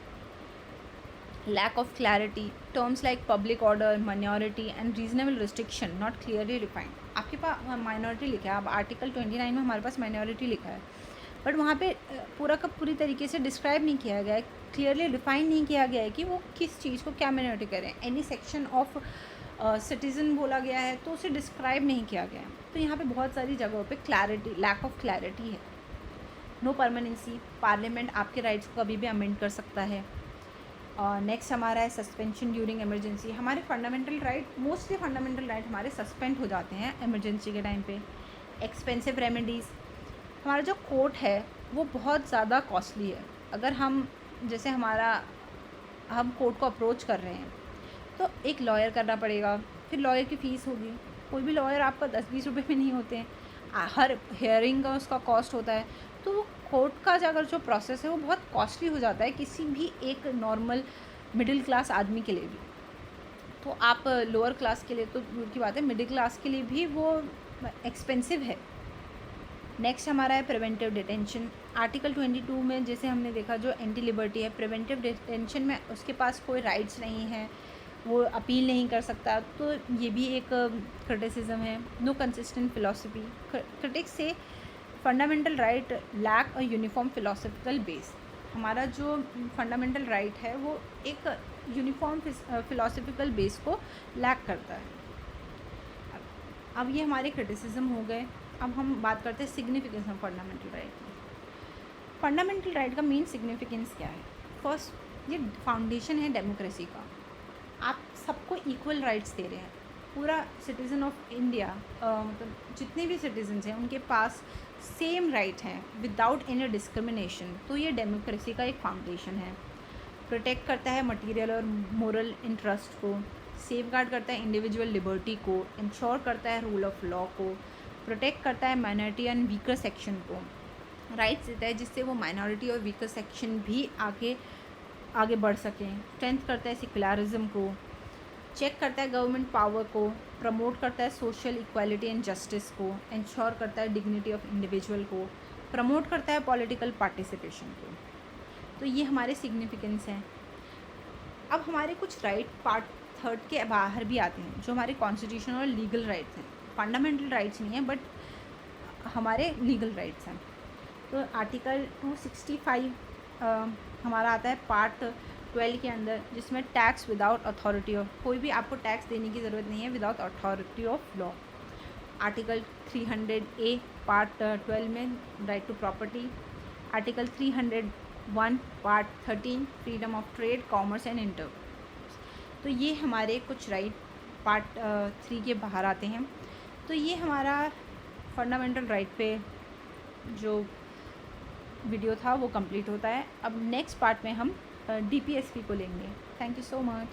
Lack of clarity, terms like public order, minority and reasonable restriction not clearly defined। आपके पास माइनॉरिटी लिखा है, अब आर्टिकल 29 में हमारे पास माइनॉरिटी लिखा है, बट वहाँ पे पूरा का पूरी तरीके से डिस्क्राइब नहीं किया गया है, क्लियरली डिफाइन नहीं किया गया है कि वो किस चीज़ को क्या माइनॉरिटी करें। एनी सेक्शन ऑफ सिटीज़न बोला गया है तो उसे डिस्क्राइब नहीं किया गया है। तो यहाँ पे बहुत सारी जगहों पे क्लैरिटी, लैक ऑफ क्लैरिटी है। नो परमानेंसी, पार्लियामेंट आपके राइट्स को कभी भी अमेंड कर सकता है। नेक्स्ट हमारा है सस्पेंशन ड्यूरिंग इमरजेंसी। हमारे fundamental right, mostly fundamental right हमारे सस्पेंड हो जाते हैं इमरजेंसी के टाइम पे। एक्सपेंसिव रेमेडीज़, हमारा जो कोर्ट है वो बहुत ज़्यादा कॉस्टली है। अगर हम जैसे हम कोर्ट को अप्रोच कर रहे हैं तो एक लॉयर करना पड़ेगा, फिर लॉयर की फ़ीस होगी। कोई भी लॉयर आपका 10-20 रुपये में नहीं होते हैं, हर हेयरिंग का उसका कॉस्ट होता है। तो वो कोर्ट का अगर जो प्रोसेस है वो बहुत कॉस्टली हो जाता है किसी भी एक नॉर्मल मिडिल क्लास आदमी के लिए भी। तो आप लोअर क्लास के लिए तो दूर की बात है, मिडिल क्लास के लिए भी वो एक्सपेंसिव है। नेक्स्ट हमारा है प्रिवेंटिव डिटेंशन। आर्टिकल 22 में जैसे हमने देखा जो एंटी लिबर्टी है, प्रिवेंटिव डिटेंशन में उसके पास कोई राइट्स नहीं है, वो अपील नहीं कर सकता। तो ये भी एक क्रिटिसिज्म है। नो कंसिस्टेंट फिलॉसफी, क्रिटिक्स से fundamental right lack a uniform philosophical base. हमारा जो फंडामेंटल राइट है वो एक यूनिफॉर्म फिलोसफिकल बेस को लैक करता है। अब ये हमारे क्रिटिसिज्म हो गए। अब हम बात करते हैं सिग्निफिकेंस ऑफ फंडामेंटल राइट की। फंडामेंटल राइट का मेन सिग्निफिकेंस क्या है? फर्स्ट, ये फाउंडेशन है डेमोक्रेसी का। आप सबको इक्वल राइट्स दे रहे हैं। पूरा सिटीज़न ऑफ इंडिया, मतलब जितने भी सिटीजन्स हैं उनके पास सेम राइट हैं विदाउट एनी डिस्क्रिमिनेशन। तो ये डेमोक्रेसी का एक फाउंडेशन है। प्रोटेक्ट करता है मटेरियल और मोरल इंटरेस्ट को, सेफगार्ड करता है इंडिविजुअल लिबर्टी को, इंश्योर करता है रूल ऑफ लॉ को, प्रोटेक्ट करता है माइनॉरिटी एंड वीकर सेक्शन को, राइट्स देता है जिससे वो माइनॉरिटी और वीकर सेक्शन भी आगे बढ़ सकें, स्ट्रेंथ करता है सेक्युलरिज्म को, चेक करता है गवर्नमेंट पावर को, प्रमोट करता है सोशल इक्वालिटी एंड जस्टिस को, इंश्योर करता है डिग्निटी ऑफ इंडिविजुअल को, प्रमोट करता है पॉलिटिकल पार्टिसिपेशन को। तो ये हमारे सिग्निफिकेंस हैं। अब हमारे कुछ राइट पार्ट 3 के बाहर भी आते हैं जो हमारे कॉन्स्टिट्यूशन और लीगल राइट्स हैं। फंडामेंटल राइट्स नहीं हैं बट हमारे लीगल राइट्स हैं। तो आर्टिकल 265 हमारा आता है पार्ट 12 के अंदर, जिसमें टैक्स विदाउट अथॉरिटी ऑफ, कोई भी आपको टैक्स देने की ज़रूरत नहीं है without authority of law. Article 300A part 12 में right to property, article 301 part 13 freedom of trade, commerce and inter. तो ये हमारे कुछ राइट पार्ट 3 के बाहर आते हैं। तो ये हमारा फंडामेंटल राइट पे जो वीडियो था वो कंप्लीट होता है। अब नेक्स्ट पार्ट में हम DPSP को लेंगे। Thank you so much.